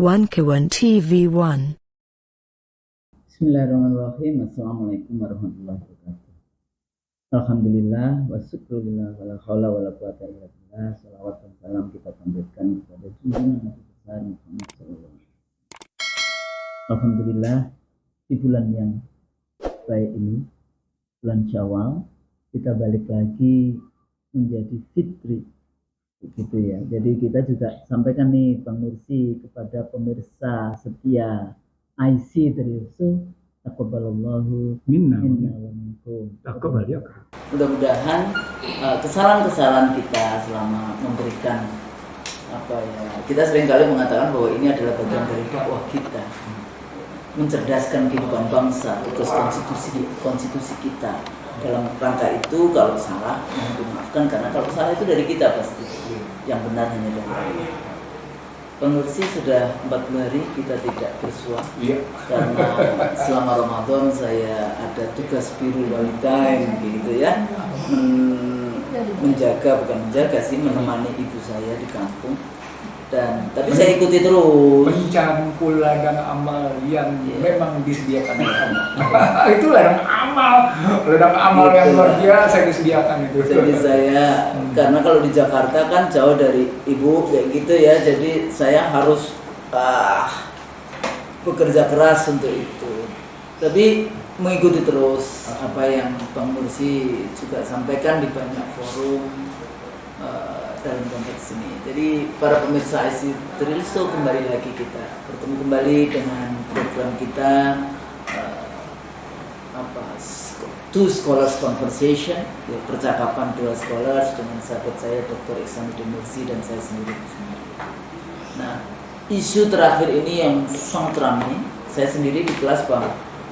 1K1 TV1. Bismillahirrahmanirrahim. Assalamualaikum warahmatullahi wabarakatuh. Alhamdulillah wa syukurillah wa la haula wa la quwata illa billah. Salawat dan salam kita panjatkan kepada junjungan Nabi besar Muhammad sallallahu alaihi wasallam. Alhamdulillah, di bulan yang baik ini, bulan Syawal, kita balik lagi menjadi fitri, begitu ya. Jadi kita juga sampaikan nih Bang Nursi kepada pemirsa setia IC Teriusu, taqabbalallahu minna wa minkum. Mudah-mudahan kesalahan-kesalahan kita selama memberikan kita seringkali mengatakan bahwa ini adalah bagian dari dakwah kita, mencerdaskan kehidupan bangsa, tugas konstitusi kita. Dalam rangka itu kalau salah mohon dimaafkan, karena kalau salah itu dari kita pasti, yang benar hanya dari Allah. Pengursi sudah 40 hari kita tidak bersua, karena selama Ramadan saya ada tugas biru walidain gitu ya, menemani ibu saya di kampung. Tapi saya ikuti terus mencangkul ladang amal yang memang disediakan oleh Allah. Itu ladang amal yang luar biasa disediakan itu. Jadi saya karena kalau di Jakarta kan jauh dari ibu kayak gitu ya, jadi saya harus bekerja keras untuk itu. Tapi mengikuti terus apa yang Bang Nursi juga sampaikan di banyak forum dalam konteks ini. Jadi para pemirsa IC Teriusu, kembali lagi kita bertemu kembali dengan program kita Two Scholars Conversation, ya, percakapan dua scholars dengan sahabat saya Dr. Ihsanuddin Nursi dan saya sendiri. Nah, isu terakhir ini yang sangat ramai. Saya sendiri di kelas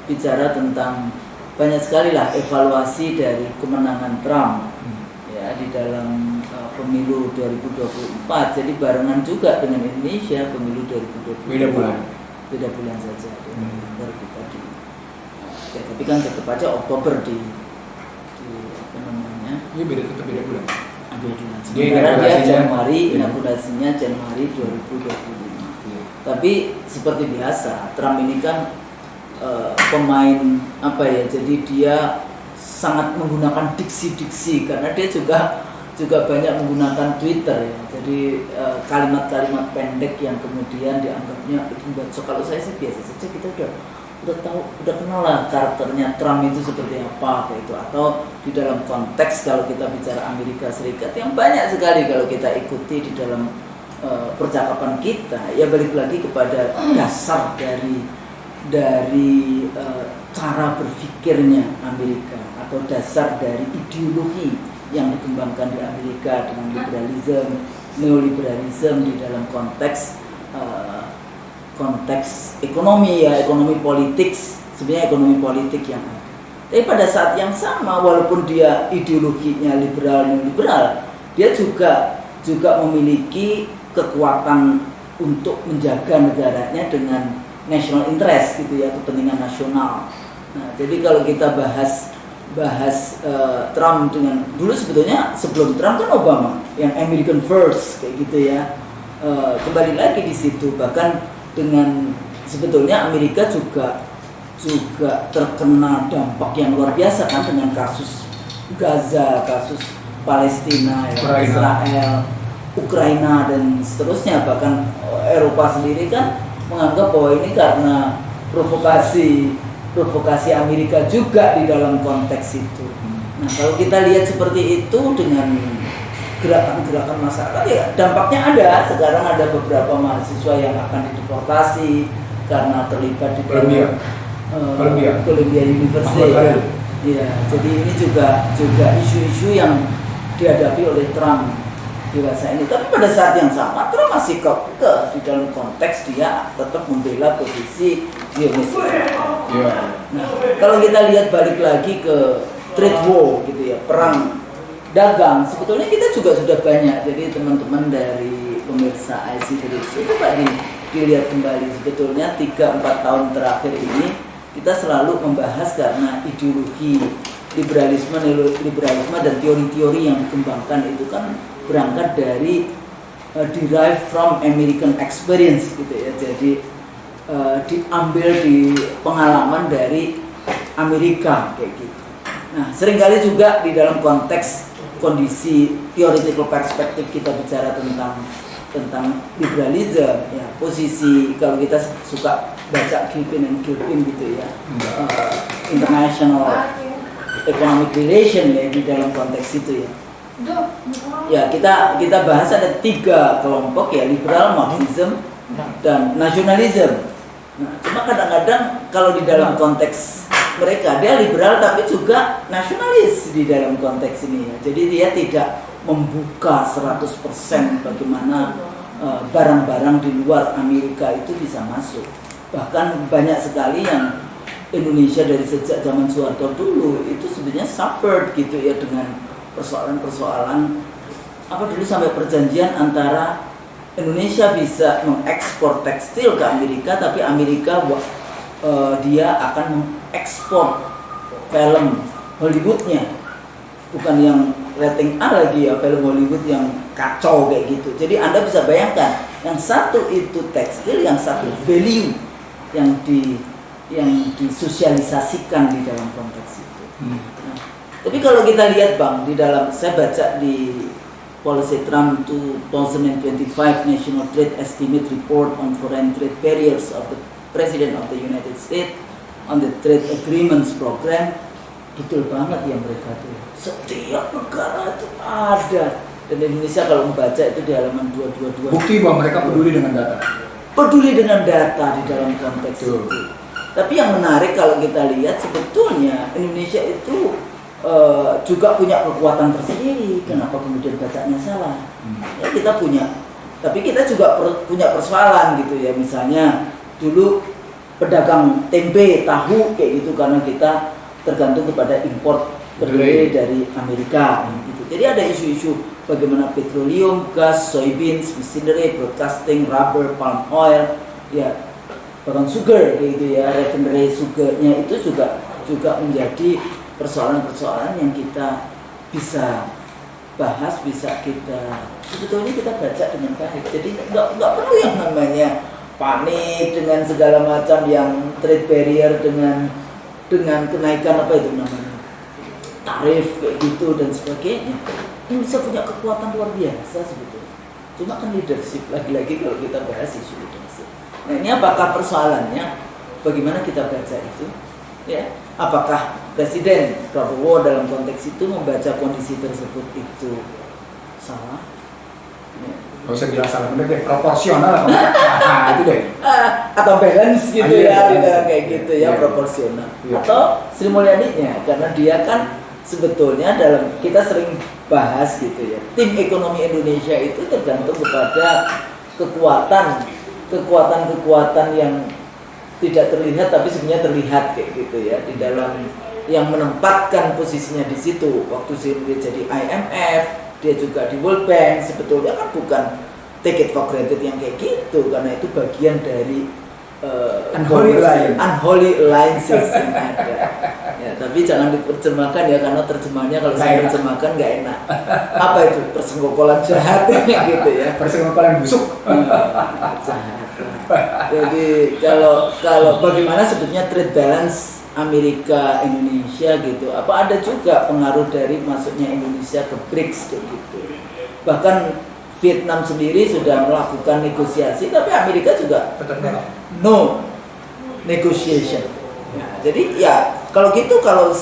bicara tentang banyak sekali lah evaluasi dari kemenangan Trump ya di dalam pemilu 2024. Jadi barengan juga dengan Indonesia pemilu 2024. Beda bulan saja. Baru kita tapi kan tetap aja Oktober di apa namanya? Iya, tetap beda bulan. Sementara dia Januari, inaugurasinya Januari 2025. Tapi seperti biasa, Trump ini kan pemain jadi dia sangat menggunakan diksi-diksi, karena dia juga banyak menggunakan Twitter ya. Jadi kalimat-kalimat pendek yang kemudian dianggapnya itu bacot. Kalau saya sih biasa saja, kita udah kenal lah karakternya Trump itu seperti apa kayak itu. Atau di dalam konteks kalau kita bicara Amerika Serikat yang banyak sekali kalau kita ikuti di dalam percakapan kita, ya balik lagi kepada dasar dari cara berpikirnya Amerika, atau dasar dari ideologi yang dikembangkan di Amerika dengan neoliberalisme di dalam konteks ekonomi ya, ekonomi politik, sebenarnya ekonomi politik yang ada. Tapi pada saat yang sama, walaupun dia ideologinya liberal, dia juga memiliki kekuatan untuk menjaga negaranya dengan national interest gitu ya, kepentingan nasional. Nah, jadi kalau kita bahas Trump dengan dulu, sebetulnya sebelum Trump kan Obama yang American First kayak gitu ya, kembali lagi di situ. Bahkan dengan sebetulnya Amerika juga terkena dampak yang luar biasa kan, dengan kasus Gaza, kasus Palestina, Israel, Ukraina dan seterusnya. Bahkan Eropa sendiri kan menganggap bahwa ini karena provokasi Amerika juga di dalam konteks itu. Nah, kalau kita lihat seperti itu dengan gerakan-gerakan masyarakat, ya dampaknya ada. Sekarang ada beberapa mahasiswa yang akan dideportasi karena terlibat di Columbia University. Ya, jadi ini juga isu-isu yang dihadapi oleh Trump di masa ini. Tapi pada saat yang sama Trump masih di dalam konteks dia tetap membela posisi Zionis. Nah, kalau kita lihat balik lagi ke trade war gitu ya, perang dagang, sebetulnya kita juga sudah banyak. Jadi teman-teman dari pemirsa IC Teriusu itu dilihat kembali, sebetulnya 3-4 tahun terakhir ini kita selalu membahas karena ideologi liberalisme dan teori-teori yang dikembangkan itu kan berangkat dari derived from American experience gitu ya. Jadi diambil di pengalaman dari Amerika kayak gitu. Nah, seringkali juga di dalam konteks kondisi theoretical perspektif kita bicara tentang liberalisme ya, posisi kalau kita suka baca Gilpin and Gilpin gitu ya, international economic relation ya, di dalam konteks itu ya. Ya, kita bahas ada 3 kelompok ya, liberal, Marxism, dan nasionalisme. Nah, cuma kadang-kadang kalau di dalam konteks mereka dia liberal tapi juga nasionalis di dalam konteks ini ya. Jadi dia tidak membuka 100% bagaimana barang-barang di luar Amerika itu bisa masuk. Bahkan banyak sekali yang Indonesia dari sejak zaman Soeharto dulu itu sebenarnya suffered gitu ya dengan persoalan-persoalan apa dulu sampai perjanjian antara Indonesia bisa mengekspor tekstil ke Amerika, tapi Amerika dia akan mengekspor film Hollywoodnya, bukan yang rating A lagi ya, film Hollywood yang kacau kayak gitu. Jadi Anda bisa bayangkan, yang satu itu tekstil, yang satu value yang disosialisasikan di dalam konteks itu. Nah, tapi kalau kita lihat Bang, di dalam saya baca di Policy Trump 2025 National Trade Estimate Report on Foreign Trade Barriers of the President of the United States on the Trade Agreements Program, betul banget ya mereka tuh. Setiap negara itu ada, dan Indonesia kalau membaca itu di halaman 222. Bukti bahwa mereka peduli dengan data. Peduli dengan data di dalam konteks itu. Tapi yang menarik kalau kita lihat sebetulnya Indonesia itu juga punya kekuatan tersendiri. Kenapa kemudian bacanya salah? Ya kita punya, tapi kita juga punya persoalan gitu ya. Misalnya dulu pedagang tempe, tahu kayak gitu karena kita tergantung kepada import kedelai dari Amerika gitu. Jadi ada isu-isu bagaimana petroleum, gas, soybeans, machinery, broadcasting, rubber, palm oil, ya bahkan sugar kayak gitu ya, refinery sugarnya itu juga menjadi persoalan-persoalan yang kita bisa bahas, bisa kita sebetulnya kita baca dengan baik. Jadi nggak perlu yang namanya panik dengan segala macam yang trade barrier dengan kenaikan apa itu namanya tarif kayak gitu dan sebagainya. Indonesia punya kekuatan luar biasa sebetulnya. Cuma kan leadership, lagi-lagi kalau kita bahas isu leadership. Nah, ini apakah persoalannya? Bagaimana kita baca itu? Ya, apakah Presiden Prabowo dalam konteks itu membaca kondisi tersebut itu salah? Ya. Gak usah bilang salah, bener deh, proporsional. Nah, itu deh. Atau balance gitu ya, kayak gitu ya, iya. proporsional. Iya. Atau Sri Mulyaninya, karena dia kan sebetulnya dalam kita sering bahas gitu ya, tim ekonomi Indonesia itu tergantung kepada kekuatan yang tidak terlihat tapi sebenarnya terlihat kayak gitu ya, di dalam yang menempatkan posisinya di situ. Waktu dia jadi IMF, dia juga di World Bank, sebetulnya kan bukan take it for granted yang kayak gitu, karena itu bagian dari unholy alliances yang ada. Ya, tapi jangan diterjemahkan ya, karena terjemahnya kalau saya terjemahkan nggak enak. Apa itu persenggokolan jahat gitu ya? Persenggokolan busuk. Jahat. Jadi kalau bagaimana sebetulnya trade balance Amerika Indonesia gitu? Apa ada juga pengaruh dari masuknya Indonesia ke BRICS gitu? Bahkan Vietnam sendiri sudah melakukan negosiasi, tapi Amerika juga no negotiation. Nah, jadi ya kalau gitu, kalau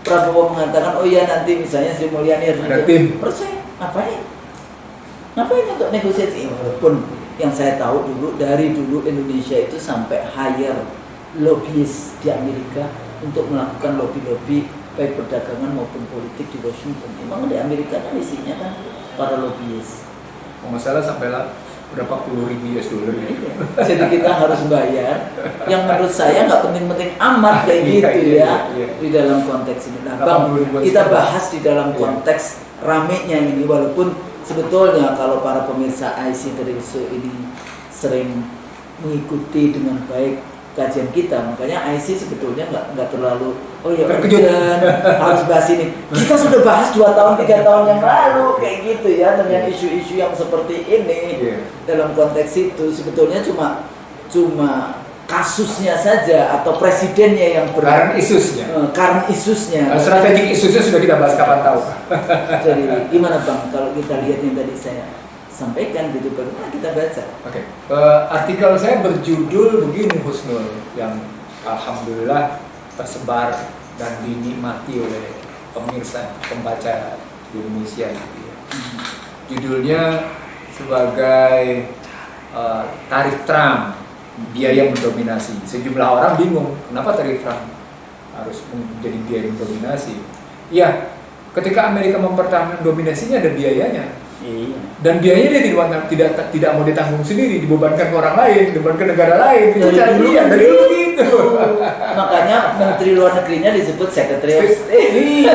Prabowo mengatakan oh ya nanti misalnya Sri Mulyani ada tim persen, ngapain untuk negosiasi? Walaupun yang saya tahu dari dulu Indonesia itu sampai hire lobbyist di Amerika untuk melakukan lobby baik perdagangan maupun politik di Washington. Memang di Amerika kan isinya kan para lobbyist. Kalau nggak salah sampai lah berapa puluh ribu US dollar ya. Jadi kita harus bayar. Yang menurut saya nggak penting-penting amat kayak gitu ya di dalam konteks ini. Nah, Bang, kita bahas di dalam konteks ramenya ini, walaupun sebetulnya kalau para pemirsa IC Teriso ini sering mengikuti dengan baik kajian kita, makanya IC sebetulnya nggak terlalu terkejut harus bahas ini. Kita sudah bahas 2 tahun 3 tahun yang lalu kayak gitu ya, dengan isu-isu yang seperti ini. Dalam konteks itu sebetulnya cuma kasusnya saja atau presidennya yang current isusnya. Strategic isusnya sudah kita bahas kapan tahu. Jadi gimana Bang kalau kita lihat yang tadi saya sampaikan gitu, bagaimana kita baca? Oke. Artikel saya berjudul begini Husnul, yang alhamdulillah tersebar dan dinikmati oleh pemirsa, pembaca di Indonesia gitu ya. Judulnya sebagai tarif Trump, biaya mendominasi. Sejumlah orang bingung, kenapa tarif Trump harus menjadi biaya mendominasi? Ya, ketika Amerika mempertahankan dominasinya ada biayanya. Dan biayanya dia tidak mau ditanggung sendiri, dibebankan ke orang lain, dibebankan ke negara lain. Itu cara dia dari dulu gitu. Makanya Menteri Luar Negerinya disebut Secretary of State.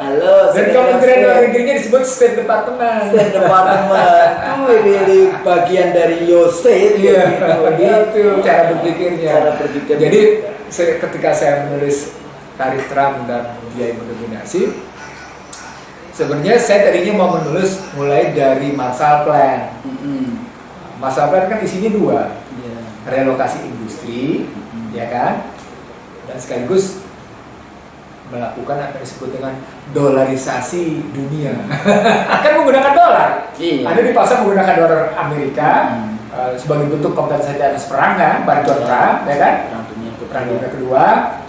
Halo. Dan Kementerian Luar Negerinya disebut State Department. State Department. Ini bagian dari your state. Gitu cara berpikirnya. Berpikir. Jadi ketika saya menulis tarif Trump dan biaya mendominasi, sebenarnya saya tadinya mau menulis mulai dari Marshall Plan. Marshall Plan kan isinya 2, relokasi industri, ya kan, dan sekaligus melakukan apa yang disebut dengan dolarisasi dunia. Kan menggunakan dolar. Ada di pasar menggunakan dolar Amerika sebagai bentuk kompensasi atas perang kan, bantuan perang, ya kan, perang dunia kedua.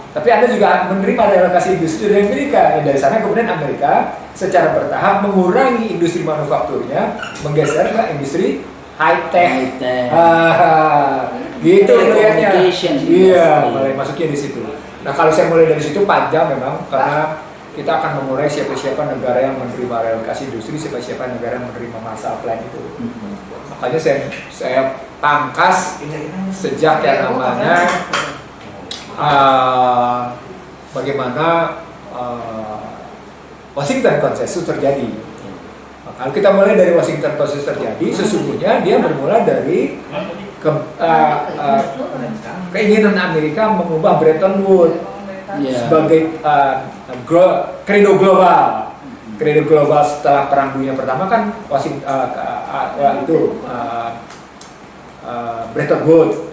Tapi Anda juga menerima relokasi industri dari Amerika. Dari sana kemudian Amerika secara bertahap mengurangi industri manufakturnya, menggeser ke industri high tech. Gitu melihatnya. Iya, mulai masuknya di situ. Nah, kalau saya mulai dari situ panjang memang, karena kita akan mengurai siapa-siapa negara yang menerima relokasi industri, siapa-siapa negara yang menerima Marshall Plan itu. Makanya saya pangkas sejak yang namanya bagaimana Washington Consensus terjadi. Kalau kita mulai dari Washington Consensus terjadi, sesungguhnya dia bermula dari keinginan Amerika mengubah Bretton Woods sebagai kredo global. Kredo global setelah Perang Dunia Pertama kan Bretton Woods.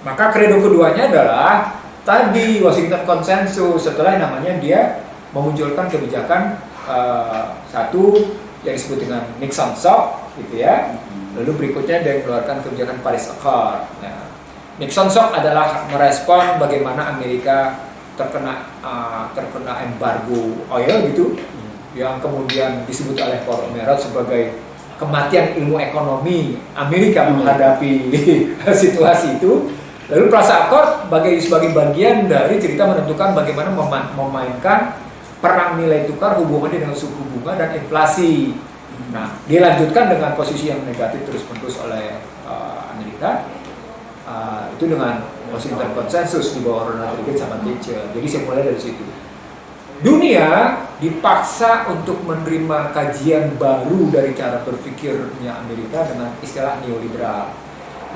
Maka kredo keduanya adalah tadi Washington Consensus, setelah namanya dia memunculkan kebijakan satu yang disebut dengan Nixon Shock gitu ya. Lalu berikutnya dia mengeluarkan kebijakan Paris Accord. Nah, Nixon Shock adalah merespon bagaimana Amerika terkena embargo oil gitu, yang kemudian disebut oleh Paul Omerod sebagai kematian ilmu ekonomi Amerika menghadapi situasi itu. Lalu Plaza Accord sebagai bagian dari cerita menentukan bagaimana memainkan perang nilai tukar hubungannya dengan suku bunga dan inflasi. Nah, dilanjutkan dengan posisi yang negatif terus-menerus oleh Amerika. Itu dengan Washington Consensus di bawah Ronald Reagan sama Thatcher. Jadi saya mulai dari situ. Dunia dipaksa untuk menerima kajian baru dari cara berpikirnya Amerika dengan istilah neoliberal.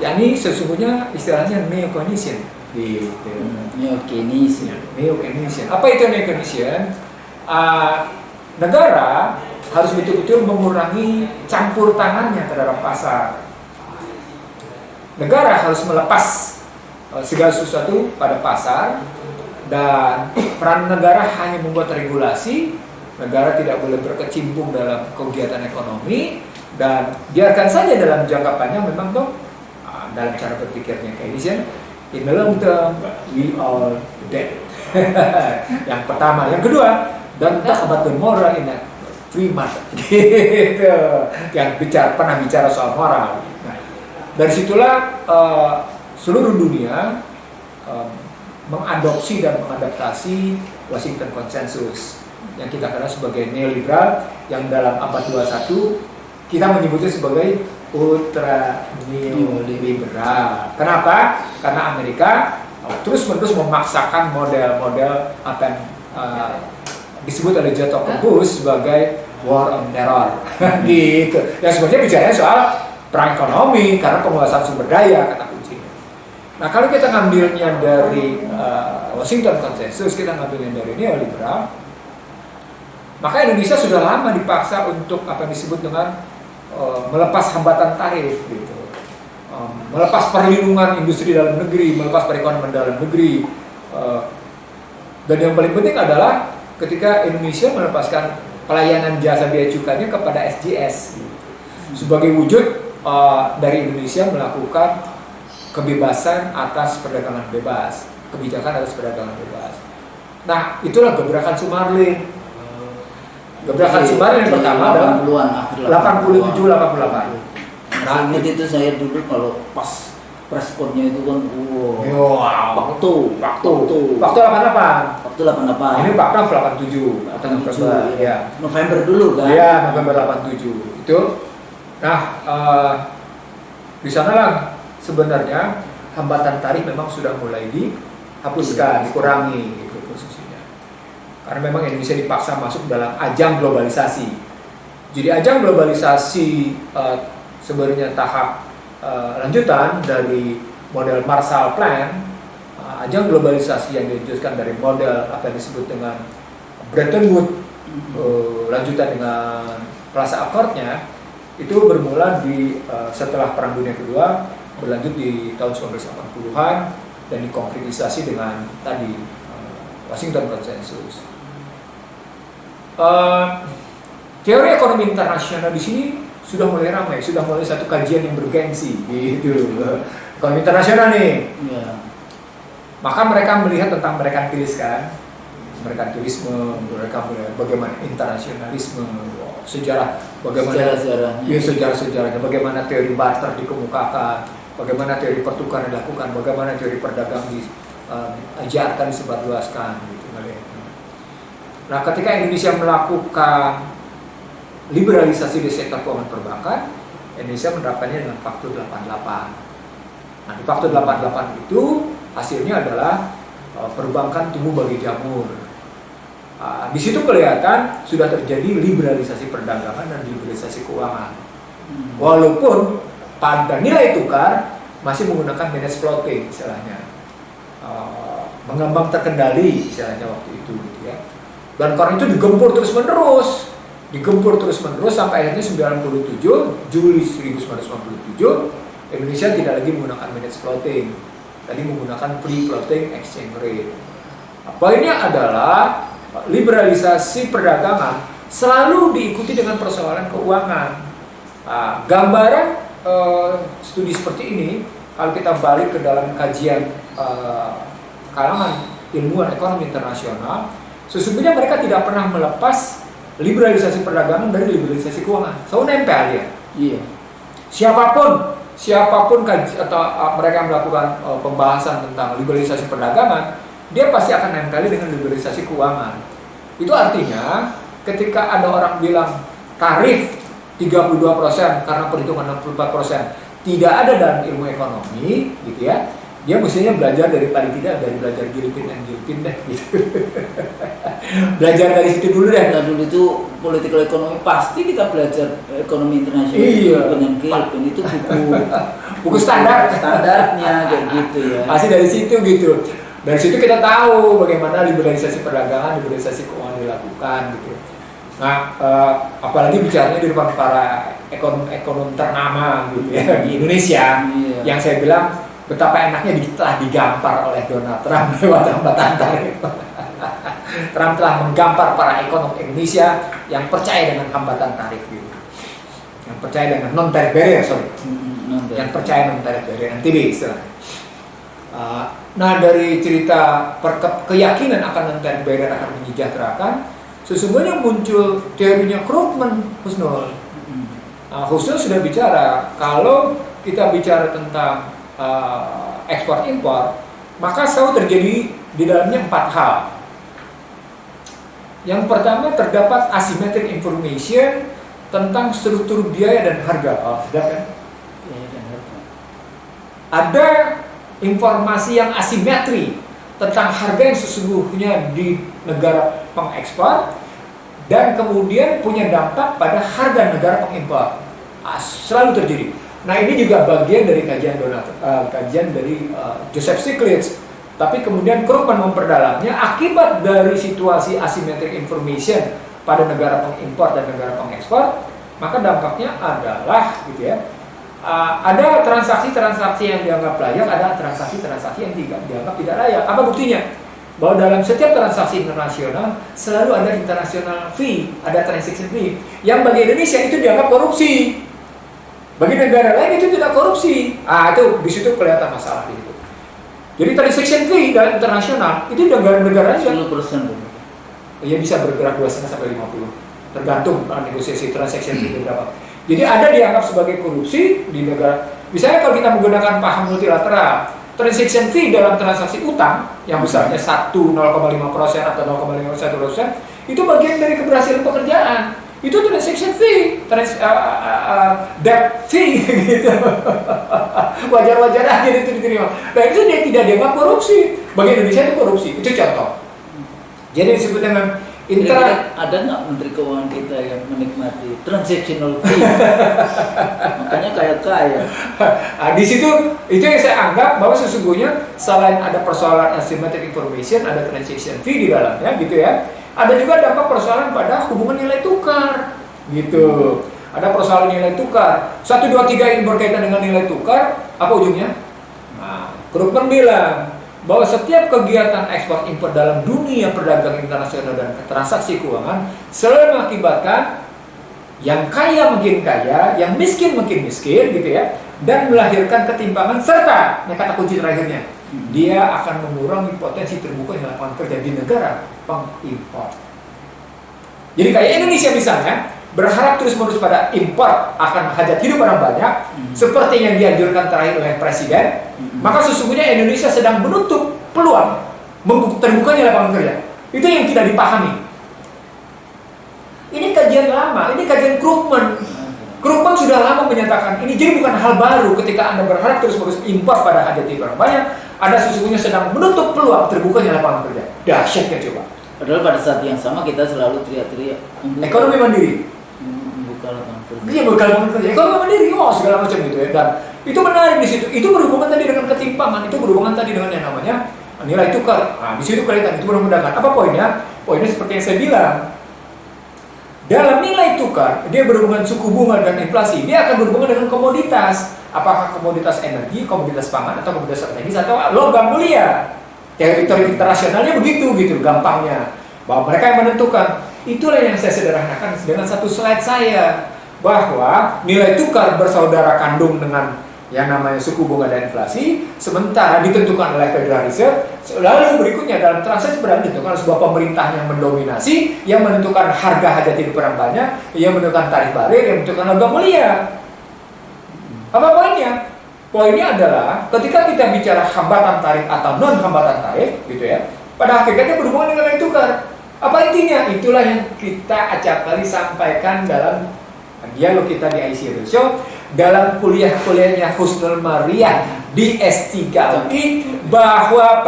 yakni sesungguhnya istilahnya neo-Keynesian gitu. Neo-Keynesian. Apa itu neo-Keynesian? Negara harus betul-betul mengurangi campur tangannya terhadap pasar. Negara harus melepas segala sesuatu pada pasar, dan peran negara hanya membuat regulasi. Negara tidak boleh berkecimpung dalam kegiatan ekonomi, dan biarkan saja dalam jangka panjang memang toh dalam cara berpikirnya Keynesian, in the long term we all dead. Yang pertama, yang kedua, don't talk about the moral in a free market. Gitu. Yang pernah bicara soal moral. Nah, dari situlah seluruh dunia mengadopsi dan mengadaptasi Washington Consensus yang kita kenal sebagai neoliberal, yang dalam abad 21 kita menyebutnya sebagai ultra neoliberal. Kenapa? Karena Amerika terus-menerus memaksakan model-model apa yang disebut oleh Jacob Bush sebagai war on terror. Gitu. Yang sebenarnya bicaranya soal perang ekonomi karena penguasaan sumber daya, kata kuncinya. Nah kalau kita ngambilnya dari Washington Consensus, kita ngambilnya dari neoliberal, maka Indonesia sudah lama dipaksa untuk apa yang disebut dengan melepas hambatan tarif gitu. Melepas perlindungan industri dalam negeri, melepas perekonomian dalam negeri, dan yang paling penting adalah ketika Indonesia melepaskan pelayanan jasa bea cukainya kepada SJS sebagai wujud dari Indonesia melakukan kebebasan atas perdagangan bebas, kebijakan atas perdagangan bebas. Nah, itulah gebrakan Sumarlin. Gebrakan Sumarlin yang pertama adalah 87-88. Nah, ingat itu saya dulu kalau pas preskonnya itu kan, waktu 88. Ini fakta 87. Ya. November dulu kan? Iya, November 87 itu. Nah, di sana lah sebenarnya hambatan tarif memang sudah mulai dihapuskan, dikurangi gitu posisinya. Karena memang Indonesia dipaksa masuk dalam ajang globalisasi. Jadi ajang globalisasi sebenarnya tahap lanjutan dari model Marshall Plan, ajang globalisasi yang diwujudkan dari model apa yang disebut dengan Bretton Woods, lanjutan dengan Plaza Accord-nya, itu bermula di setelah Perang Dunia Kedua, berlanjut di tahun 1980-an dan dikonkretisasi dengan tadi Washington Consensus. Teori ekonomi internasional di sini sudah mulai ramai, sudah mulai satu kajian yang bergengsi gitu. Ekonomi internasional nih. Ya. Maka mereka melihat tentang merkantilis kan, merkantilisme, mereka melihat bagaimana internasionalisme, sejarah bagaimana sejarahnya, bagaimana teori barter dikemukakan, bagaimana teori pertukaran dilakukan, bagaimana teori perdagangan diajarkan, disebarluaskan gitu. Nah, ketika Indonesia melakukan liberalisasi di sektor keuangan perbankan, Indonesia menerapkannya dengan Faktor 88. Nah, di Faktor 88 itu hasilnya adalah perbankan tumbuh bagi jamur. Di situ kelihatan sudah terjadi liberalisasi perdagangan dan liberalisasi keuangan. Walaupun pada nilai tukar masih menggunakan managed floating istilahnya, mengembang terkendali istilahnya waktu itu gitu ya. Dan karena itu digempur terus menerus sampai akhirnya 97 Juli 1997 Indonesia tidak lagi menggunakan managed floating, tadi menggunakan free floating exchange rate. Poinnya adalah liberalisasi perdagangan selalu diikuti dengan persoalan keuangan. Gambaran studi seperti ini kalau kita balik ke dalam kajian kalangan ilmuwan ekonomi internasional, sesungguhnya mereka tidak pernah melepas liberalisasi perdagangan dari liberalisasi keuangan. Selalu nempel ya. Iya. Siapapun atau mereka melakukan pembahasan tentang liberalisasi perdagangan, dia pasti akan nempel dengan liberalisasi keuangan. Itu artinya ketika ada orang bilang tarif 32% karena perhitungan 64%, tidak ada dalam ilmu ekonomi gitu ya. Dia mestinya belajar dari paling tidak dari belajar Gilpin deh gitu. Belajar dari situ dulu deh. Nah, dulu itu political ekonomi pasti kita belajar ekonomi internasional. Iya. Dengan Gilpin itu buku standarnya kayak gitu ya. Pasti dari situ gitu. Dari situ kita tahu bagaimana liberalisasi perdagangan, liberalisasi keuangan dilakukan gitu. Nah, apalagi bicaranya di depan para ekonom ternama gitu ya di Indonesia, yang saya bilang betapa enaknya telah digampar oleh Donald Trump lewat hambatan tarif. Trump telah menggampar para ekonom Indonesia yang percaya dengan hambatan tarif gitu. Yang percaya dengan non-tariff barrier, yang percaya non-tariff barrier, NTB istilahnya. Nah, dari cerita keyakinan akan non-tariff barrier akan menyejahterakan, sesungguhnya muncul teorinya Krugman, Husnul. Husnul sudah bicara, kalau kita bicara tentang ekspor impor, maka selalu terjadi di dalamnya 4 hal. Yang pertama, terdapat asymmetric information tentang struktur biaya dan harga. Sudah kan? Ada informasi yang asimetri tentang harga yang sesungguhnya di negara pengekspor dan kemudian punya dampak pada harga negara pengimpor. Selalu terjadi. Nah ini juga bagian dari kajian Joseph Stiglitz. Tapi kemudian Krugman memperdalamnya akibat dari situasi asymmetric information pada negara pengimpor dan negara pengekspor, maka dampaknya adalah gitu ya. Ada transaksi-transaksi yang dianggap layak, ada transaksi-transaksi yang dianggap tidak layak. Apa buktinya? Bahwa dalam setiap transaksi internasional selalu ada international fee, ada transaction fee. Yang bagi Indonesia itu dianggap korupsi. Bagi negara lain itu tidak korupsi. Itu di situ kelihatan masalah di situ. Jadi transaction fee dalam internasional itu negara-negara yang 10%. Ya bisa bergerak 2,5 sampai 50, tergantung negosiasi transaction fee berapa. Jadi ada dianggap sebagai korupsi di negara. Misalnya kalau kita menggunakan paham multilateral, transaction fee dalam transaksi utang yang besarnya 0,5% atau 0,51% itu bagian dari keberhasilan pekerjaan. Itu transaction fee, debt fee gitu. Wajar-wajar aja itu diterima. Nah itu dia tidak dianggap korupsi. Bagi Indonesia itu korupsi. Itu contoh. Jadi disebut dengan ada nggak Menteri Keuangan kita yang menikmati transactional fee? Makanya kaya. Di situ itu yang saya anggap bahwa sesungguhnya selain ada persoalan asymmetric information, ada transaction fee di dalamnya gitu ya. Ada juga dampak persoalan pada hubungan nilai tukar gitu. Ada persoalan nilai tukar. 1, 2, 3 ini berkaitan dengan nilai tukar. Apa ujungnya? Nah, Krugman bilang bahwa setiap kegiatan ekspor impor dalam dunia perdagangan internasional dan transaksi keuangan selalu mengakibatkan yang kaya makin kaya, yang miskin makin miskin gitu ya, dan melahirkan ketimpangan serta, ini kata kunci terakhirnya, dia akan mengurangi potensi terbukanya lapangan kerja di negara pengimpor. Jadi kayak Indonesia misalnya berharap terus-menerus pada impor akan hajat hidup orang banyak, seperti yang dianjurkan terakhir oleh Presiden, maka sesungguhnya Indonesia sedang menutup peluang terbukanya lapangan kerja. Itu yang tidak dipahami. Ini kajian lama, ini kajian Krugman. Krugman sudah lama menyatakan ini, jadi bukan hal baru ketika Anda berharap terus-menerus impor pada hajat hidup orang banyak, Anda sesungguhnya sedang menutup peluang terbukanya lapangan kerja. Dahsyatnya coba. Padahal pada saat yang sama kita selalu teriak-teriak ekonomi mandiri. Iya, lapangan kerja. Ekonomi mandiri, segala macam gitu ya. Dan itu menarik di situ. Itu berhubungan tadi dengan ketimpangan, itu berhubungan tadi dengan yang namanya nilai tukar. Nah, di situ kelihatan itu berhubungan. Apa poinnya? Poinnya seperti yang saya bilang. Dalam nilai tukar, dia berhubungan suku bunga dan inflasi. Dia akan berhubungan dengan komoditas. Apakah komoditas energi, komoditas pangan, atau komoditas strategis, atau logam mulia. Teori internasionalnya begitu gitu, gampangnya. Bahwa mereka yang menentukan. Itulah yang saya sederhanakan dengan satu slide saya. Bahwa nilai tukar bersaudara kandung dengan yang namanya suku bunga dan inflasi, sementara ditentukan oleh Federal Reserve. Lalu berikutnya dalam transaksi berarti ditentukan sebuah pemerintah yang mendominasi, yang menentukan harga hajat hidup orang banyak, yang menentukan tarif barir, yang menentukan logam mulia. Apa poinnya? Poinnya adalah ketika kita bicara hambatan tarif atau non hambatan tarif, gitu ya, pada hakikatnya berhubungan dengan nilai tukar. Apa intinya? Itulah yang kita acap kali sampaikan dalam dialog kita di IC Show. Dalam kuliahnya Husnul Maria di S3UI, bahwa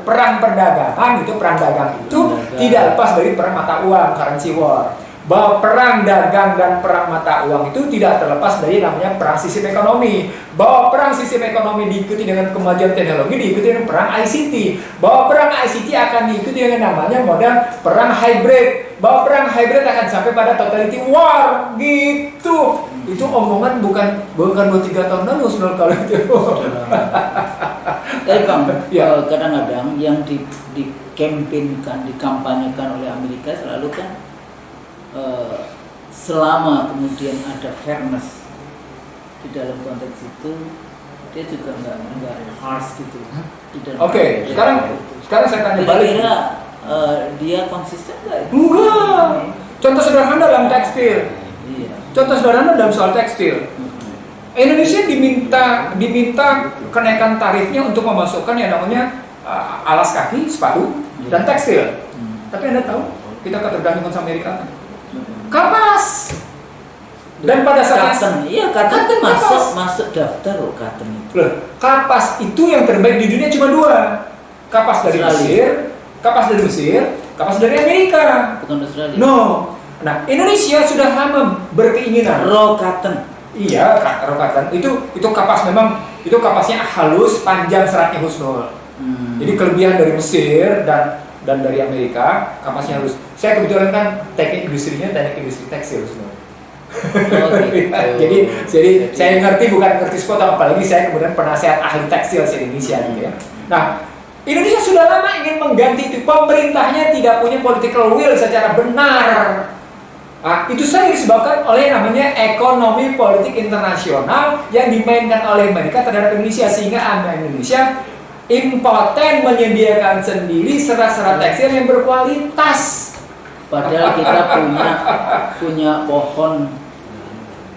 perang perdagangan itu tidak lepas dari perang mata uang, currency war. Bahwa perang dagang dan perang mata uang itu tidak terlepas dari namanya perang sistem ekonomi. Bahwa perang sistem ekonomi diikuti dengan kemajuan teknologi, diikuti dengan perang ICT. Bahwa perang ICT akan diikuti dengan namanya model perang hybrid. Bahwa perang hybrid akan sampai pada totality war gitu. Itu omongan bukan 2-3 tahun lalu kalau itu. Bang, ya. Kadang-kadang yang dikampanyekan, dikampanyekan oleh Amerika selalu kan selama kemudian ada fairness di dalam konteks itu, dia juga nggak harsh gitu. Oke, sekarang saya tanya balik. Kira-kira dia konsisten nggak? Enggak. Contoh sederhana dalam tekstil. Iya. Contoh sederhana dalam soal tekstil. Indonesia diminta kenaikan tarifnya untuk memasukkan yang namanya alas kaki, sepatu, dan tekstil. Tapi Anda tahu, kita ketergantungan sama Amerika. Kapas. Dan pada saat cotton masuk daftar loh cotton itu. Kapas itu yang terbaik di dunia cuma 2. Kapas dari Mesir, kapas dari Amerika. Bukan Australia. No. Nah, Indonesia sudah lama berkeinginan raw cotton. Iya, rokatan itu kapas memang itu kapasnya halus, panjang seratnya Husnul. Jadi kelebihan dari Mesir dan dari Amerika kapasnya halus. Saya kebetulan kan teknik industrinya teknik industri tekstil Husnul. Oh, gitu. jadi saya ngerti bukan ngerti sepotong, apalagi saya kemudian penasehat ahli tekstil di Indonesia gitu ya. Nah, Indonesia sudah lama ingin mengganti itu, pemerintahnya tidak punya political will secara benar. Nah, itu saja disebabkan oleh namanya ekonomi politik internasional yang dimainkan oleh Amerika terhadap Indonesia, sehingga Indonesia impoten menyediakan sendiri serat-serat tekstil yang berkualitas. Padahal kita punya pohon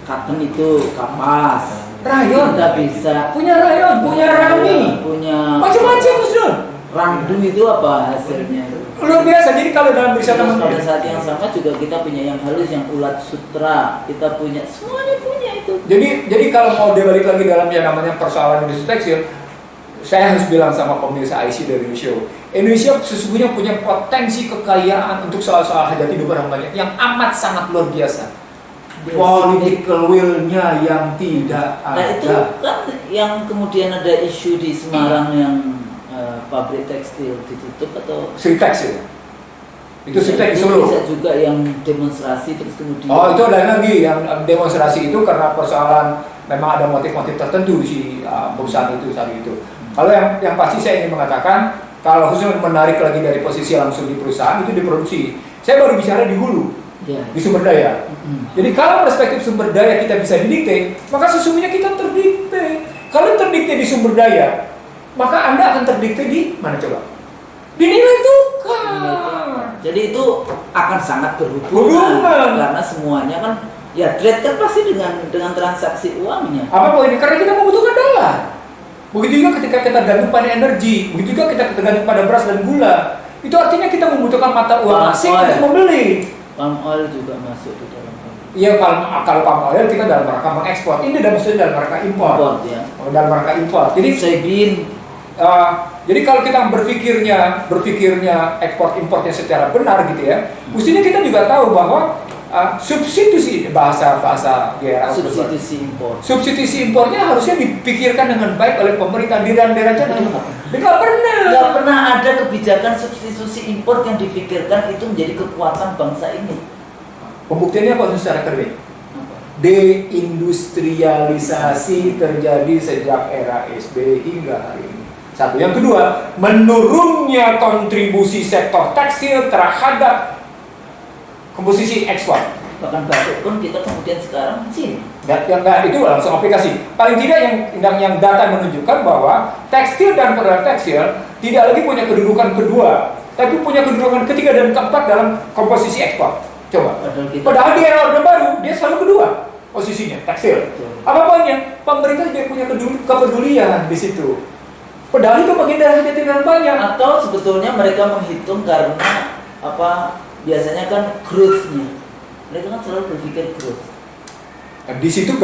cotton itu kapas, rayon, kita bisa punya rayon, punya rami, punya macam-macam Musdun. randu itu apa hasilnya? Luar biasa. Jadi kalau dalam riset pada saat yang sama juga kita punya yang halus, yang ulat sutra, kita punya, semuanya punya itu. Jadi kalau mau dibalik lagi dalam yang namanya persoalan industri tekstil, saya harus bilang sama pemirsa IC dari show, Indonesia sesungguhnya punya potensi kekayaan untuk soal-soal hajat hidup orang banyak yang amat sangat luar biasa. Political will-nya yang tidak ada. Nah itu kan yang kemudian ada isu di Semarang yang pabrik tekstil ditutup atau Sritex ya? Itu Sritex di Solo. Bisa juga yang demonstrasi terus kemudian. Oh, itu ada lagi yang demonstrasi itu karena persoalan memang ada motif-motif tertentu si perusahaan itu saat itu. Kalau yang pasti saya ingin mengatakan, kalau khususnya menarik lagi dari posisi langsung di perusahaan itu diproduksi. Saya baru bicara di hulu, di sumber daya. Jadi kalau perspektif sumber daya kita bisa didikte, maka sesungguhnya kita terdikte. Kalau terdikte di sumber daya, maka Anda akan terdikte di mana coba? Di nilai tukar. Jadi itu akan sangat berhubungan karena semuanya kan ya trade kan pasti dengan transaksi uangnya. Apa poinnya? Karena kita membutuhkan dolar. Begitu juga ketika kita tergantung pada energi, begitu juga kita tergantung pada beras dan gula. Itu artinya kita membutuhkan mata uang asing untuk membeli. Palm oil juga masuk di dalam. Iya, kalau palm oil kita dalam rangka mengekspor. Ini maksudnya dalam rangka impor. Ya. Dalam rangka impor. Jadi soybean. Jadi kalau kita berpikirnya ekspor impornya secara benar gitu ya, mestinya kita juga tahu bahwa substitusi bahasa GRA substitusi impornya harusnya dipikirkan dengan baik oleh pemerintah di daerah nggak pernah ada kebijakan substitusi impor yang dipikirkan itu menjadi kekuatan bangsa ini. Pembuktiannya apa secara kering? Deindustrialisasi terjadi sejak era SBY hingga hari ini. Satu. Yang kedua, menurunnya kontribusi sektor tekstil terhadap komposisi ekspor. Bahkan batik pun kita kemudian sekarang Cina. Yang itu langsung aplikasi. Paling tidak yang data menunjukkan bahwa tekstil dan produk tekstil tidak lagi punya kedudukan kedua, tapi punya kedudukan ketiga dan keempat dalam komposisi ekspor. Coba. Padahal di era Orde Baru dia selalu kedua posisinya tekstil. Apa poinnya? Pemerintah juga punya kepedulian di situ. Padahal itu bagian dari hajat hidup banyak. Atau sebetulnya mereka menghitung karena apa? Biasanya kan growth-nya. Mereka kan selalu berpikir growth. Di situ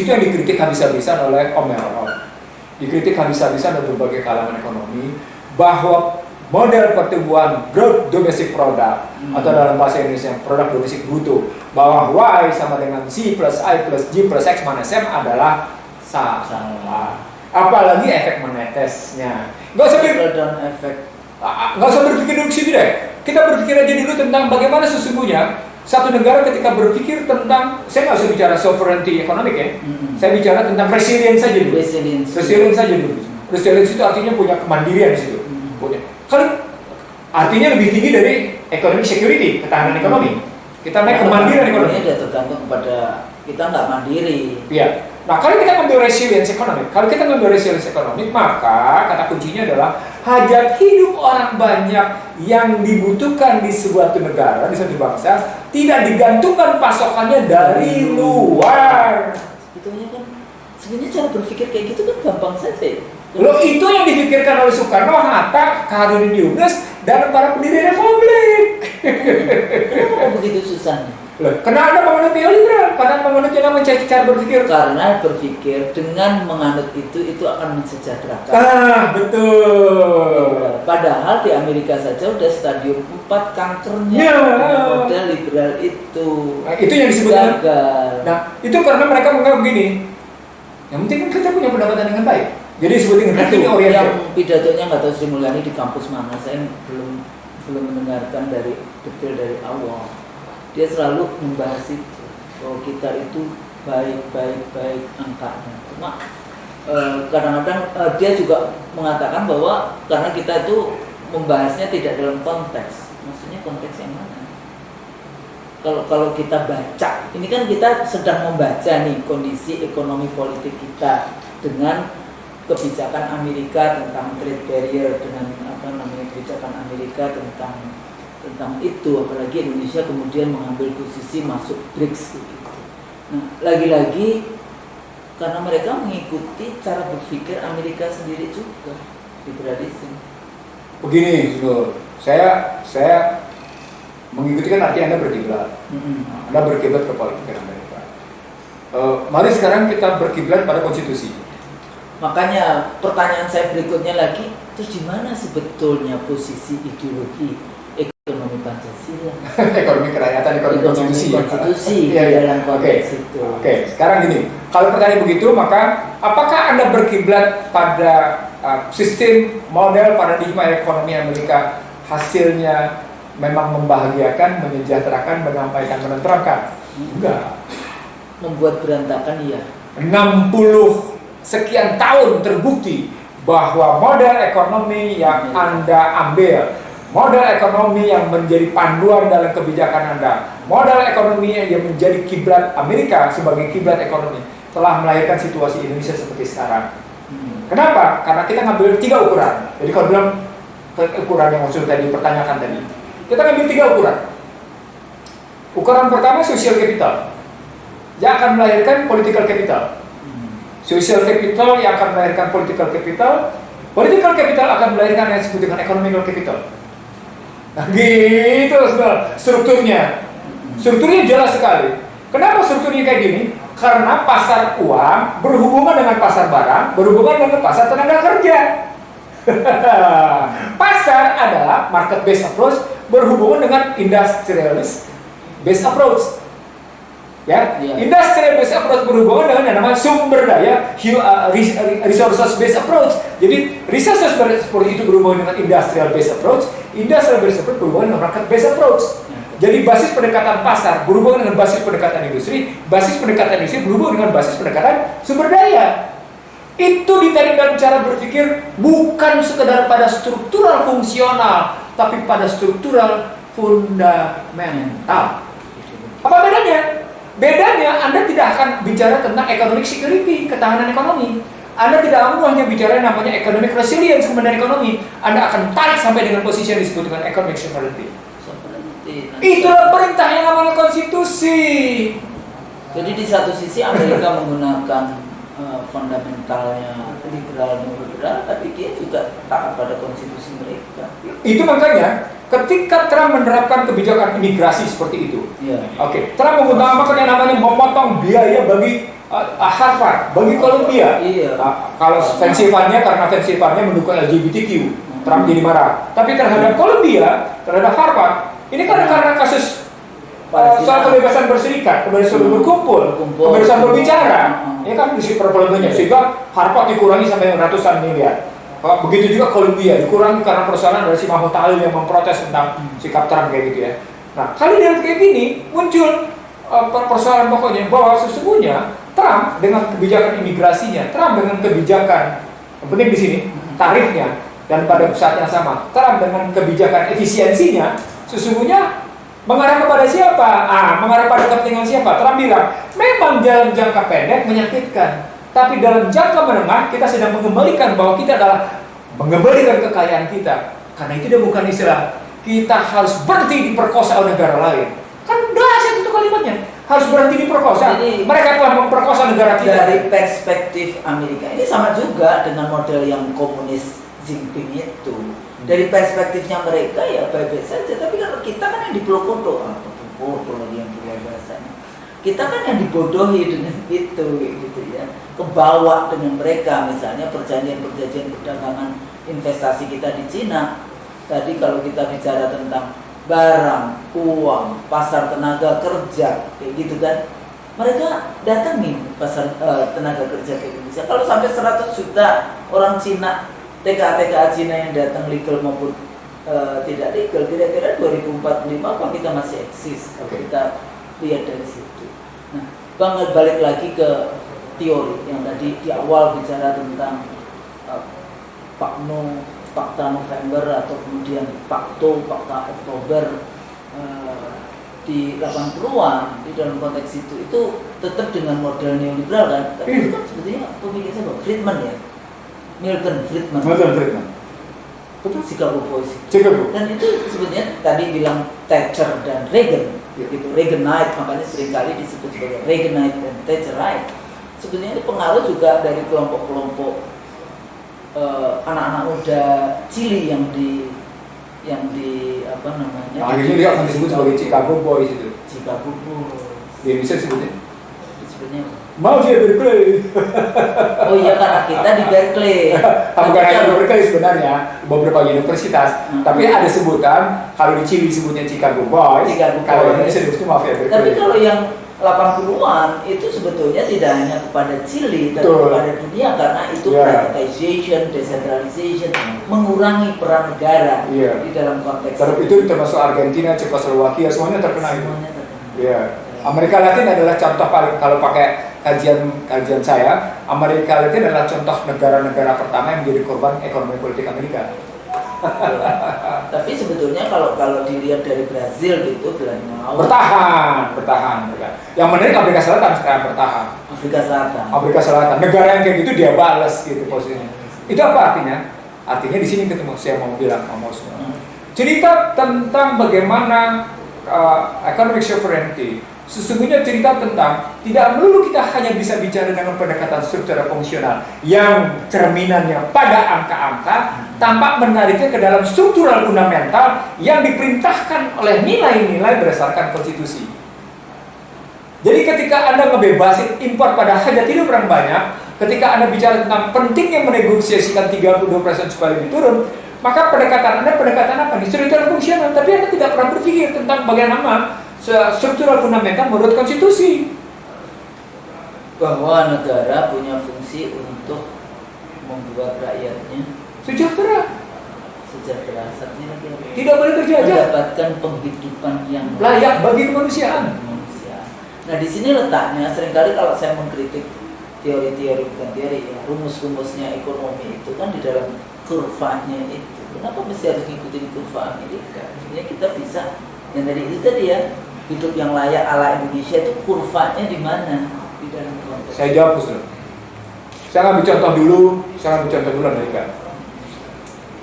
yang dikritik habis-habisan oleh Om Melon. Dikritik habis-habisan oleh berbagai kalangan ekonomi bahwa model pertumbuhan growth domestic product atau dalam bahasa Indonesia produk domestik bruto, bahwa Y sama dengan C plus I plus G plus X minus M adalah salah. Apalagi efek menetesnya. Nggak usah berpikir dulu sini deh. Kita berpikir aja dulu tentang bagaimana sesungguhnya satu negara ketika berpikir tentang, saya nggak usah bicara sovereignty ekonomik ya. Saya bicara tentang resilience saja dulu. Resilience saja dulu. Resilience itu artinya punya kemandirian di situ. Kalau artinya lebih tinggi dari economic security, ketahanan ekonomi. Kita naik kemandirian ekonomi. Ini tergantung kepada kita nggak mandiri. Iya. Nah, kalau kita ngambil resilience ekonomi, maka kata kuncinya adalah hajat hidup orang banyak yang dibutuhkan di sebuah negara, di suatu bangsa, tidak digantungkan pasokannya dari luar. Sebetulnya kan, sebenarnya cara berpikir kayak gitu kan gampang saja ya. Loh, itu yang dipikirkan oleh Soekarno, Hatta, Harun Yunus, dan para pendiri Republik. Kenapa begitu susahnya? Loh, karena Anda menganut neoliberal, karena menganut yang namanya cara berpikir. Karena berpikir dengan menganut itu akan mensejahterakan. Betul. Padahal di Amerika saja udah stadium 4 kankernya model liberal itu. Nah, itu yang disebut gagal. Nah, itu karena mereka menganggap begini. Yang penting kan kita punya pendapatan dengan baik. Jadi disebut dengan revenue oriented. Yang pidatonya nggak tahu Sri Mulyani di kampus mana, saya belum mendengarkan dari detail dari awal. Dia selalu membahas itu bahwa kita itu baik angkanya. Cuma kadang-kadang dia juga mengatakan bahwa karena kita itu membahasnya tidak dalam konteks. Maksudnya konteks yang mana? Kalau kita baca, ini kan kita sedang membaca nih kondisi ekonomi politik kita dengan kebijakan Amerika tentang trade barrier, dengan kebijakan Amerika tentang itu, apalagi Indonesia kemudian mengambil posisi masuk BRICS gitu. Nah, lagi-lagi karena mereka mengikuti cara berpikir Amerika sendiri juga, liberalisme. Begini, saya mengikuti kan arti Anda berkiblat. Anda berkiblat ke politik Amerika. Mari sekarang kita berkiblat pada konstitusi. Makanya pertanyaan saya berikutnya lagi, terus di mana sebetulnya posisi ideologi ekonomi Pancasila? Ekonomi kerakyatan, ekonomi konstitusi. Dalam konteks itu. Oke, sekarang gini, kalau pertanyaan begitu, maka apakah Anda berkiblat pada sistem model paradigma ekonomi Amerika hasilnya memang membahagiakan, menyejahterakan, menyampaikan, menenteramkan? Enggak. Membuat berantakan, iya. 60 sekian tahun terbukti bahwa model ekonomi yang Anda ambil, model ekonomi yang menjadi panduan dalam kebijakan Anda, model ekonomi yang menjadi kiblat Amerika sebagai kiblat ekonomi, telah melahirkan situasi Indonesia seperti sekarang. Kenapa? Karena kita ngambil 3 ukuran. Jadi kalau bilang ukuran yang maksud tadi pertanyakan tadi, kita ngambil 3 ukuran. Ukuran pertama social capital, yang akan melahirkan political capital. Social capital yang akan melahirkan political capital akan melahirkan yang disebut dengan economical capital. Nah, gitu strukturnya. Strukturnya jelas sekali. Kenapa strukturnya kayak gini? Karena pasar uang berhubungan dengan pasar barang, berhubungan dengan pasar tenaga kerja. Pasar adalah market based approach berhubungan dengan industrialist based approach. Industrial based approach berhubungan dengan yang namanya sumber daya resources based approach. Jadi resources based approach itu berhubungan dengan industrial based approach berhubungan dengan market based approach. Jadi basis pendekatan pasar berhubungan dengan basis pendekatan industri berhubungan dengan basis pendekatan sumber daya. Itu ditarik dalam cara berpikir bukan sekedar pada struktural fungsional, tapi pada struktural fundamental. Apa bedanya? Bedanya, Anda tidak akan bicara tentang economic security, ketahanan ekonomi. Anda tidak hanya bicara namanya economic resilience, kemudian ekonomi. Anda akan tarik sampai dengan posisi yang disebut dengan economic sovereignty. Itulah perintah yang namanya konstitusi. Jadi di satu sisi Amerika menggunakan fundamentalnya liberal, tapi dia juga taat pada konstitusi mereka. Itu makanya ketika Trump menerapkan kebijakan imigrasi seperti itu, Trump mengutamakan yang namanya memotong biaya bagi Harvard, bagi Columbia. Kalau Pennsylvania, karena Pennsylvania mendukung LGBTQ, Trump jadi marah. Tapi terhadap Columbia, terhadap Harvard, ini karena kasus soal kebebasan berserikat, kebebasan berkumpul, kebebasan berbicara, ya kan di problemnya, sehingga Harvard dikurangi sampai ratusan miliar. Begitu juga Columbia dikurangi karena persoalan dari si Mahmud Talil yang memprotes tentang sikap Trump kayak gitu ya. Nah, kali dia kayak gini muncul persoalan pokoknya bahwa sesungguhnya Trump dengan kebijakan imigrasinya, Trump dengan kebijakan yang penting di sini tarifnya, dan pada saat yang sama Trump dengan kebijakan efisiensinya sesungguhnya mengarah kepada siapa? Mengarah pada kepentingan siapa? Trump bilang memang dalam jangka pendek menyakitkan, tapi dalam jangka menengah kita sedang mengembalikan bahwa kita adalah mengembalikan kekayaan kita. Karena itu dia bukan istilah kita harus berhenti diperkosa oleh negara lain. Kan dahsyat itu kalimatnya. Harus berhenti diperkosa. Jadi, mereka telah memperkosa negara kita. Dari perspektif Amerika ini sama juga dengan model yang komunis Jinping itu. Dari perspektifnya mereka ya baik-baik saja, tapi kalau kita kan yang dipeluk-peluk lumpur, kalau yang punya bahasanya. Kita kan yang dibodohi dengan itu, gitu ya. Kebawa dengan mereka, misalnya perjanjian perdagangan investasi kita di Cina. Tadi kalau kita bicara tentang barang, uang, pasar tenaga kerja, kayak gitu kan. Mereka datangin pasar tenaga kerja ke Indonesia. Kalau sampai 100 juta orang Cina, TKA Cina yang datang legal maupun tidak legal, kira-kira 2045 apa kita masih eksis kalau kita lihat dari situ. Nah, Bang balik lagi ke teori yang tadi di awal bicara tentang Fakta November atau kemudian Fakta Oktober di 80-an di dalam konteks itu tetap dengan model neoliberal kan, tapi itu kan sebetulnya pemikir siapa? Friedman ya, Milton Friedman. Betul. Chicago Boys. Dan itu sebetulnya tadi bilang Thatcher dan Reagan, gitu. Reaganite, makanya seringkali disebut sebagai Reaganite dan Thatcherite. Sebetulnya ini pengaruh juga dari kelompok-kelompok anak-anak muda Chili yang di apa namanya? Akhirnya dia akan disebut sebagai Chicago Boys itu. Chicago Boys. Dia bisa disebutnya. Disebutnya Mafia Berkeley. Oh iya, karena kita di Berkeley. Bukan hanya di Berkeley sebenarnya, beberapa universitas. Tapi ada sebutan, kalau di Chile disebutnya Chicago Boys, kalau di Indonesia disebutnya Mafia Berkeley. Tapi kalau yang 80-an itu sebetulnya tidak hanya kepada Chile dan kepada dunia, karena itu privatization, decentralization, mengurangi peran negara di dalam konteks itu termasuk Argentina, Cekoslowakia, semuanya terkena itu. Amerika Latin adalah contoh paling, kalau pakai kajian saya, Amerika Latin adalah contoh negara-negara pertama yang menjadi korban ekonomi politik Amerika. Tapi sebetulnya kalau dilihat dari Brazil gitu, bertahan. Yang menarik Afrika Selatan sekarang bertahan. Afrika Selatan. Negara yang kayak gitu dia balas gitu posisinya. Itu apa artinya? Artinya di sini ketemu saya mau bilang cerita tentang bagaimana economic sovereignty. Sesungguhnya cerita tentang tidak melulu kita hanya bisa bicara dengan pendekatan struktural fungsional yang cerminannya pada angka-angka, tanpa menariknya ke dalam struktural fundamental yang diperintahkan oleh nilai-nilai berdasarkan konstitusi. Jadi ketika Anda ngebebasin impor pada hajat hidup orang banyak, ketika Anda bicara tentang pentingnya menegosiasikan 32% supaya lebih turun, maka pendekatan Anda apa? Struktural fungsional, tapi Anda tidak pernah berpikir tentang bagaimana struktural fundamental menurut konstitusi, bahwa negara punya fungsi untuk membuat rakyatnya sejahtera, tidak boleh terjajah, mendapatkan penghidupan yang layak bagi kemanusiaan. Nah, di sini letaknya. Seringkali kalau saya mengkritik teori-teori, bukan teori ya, rumus-rumusnya ekonomi itu kan di dalam kurvanya itu. Kenapa mesti harus ngikutin kurva Amerika? Sebenarnya kita bisa yang tadi ya, hidup yang layak ala Indonesia itu kurvanya di mana di dalam konteks. Saya jawab dulu. Saya ambil contoh dulu Amerika.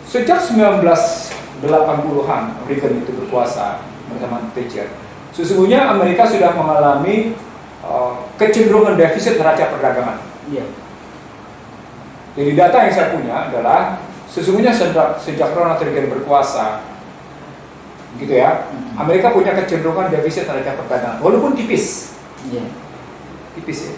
Sejak 1980-an Reagan itu berkuasa bersama Thatcher. Sesungguhnya Amerika sudah mengalami kecenderungan defisit neraca perdagangan. Jadi data yang saya punya adalah sesungguhnya sejak Ronald Reagan berkuasa, gitu ya, Amerika punya kecenderungan defisit neraca perdagangan, walaupun tipis, tipis.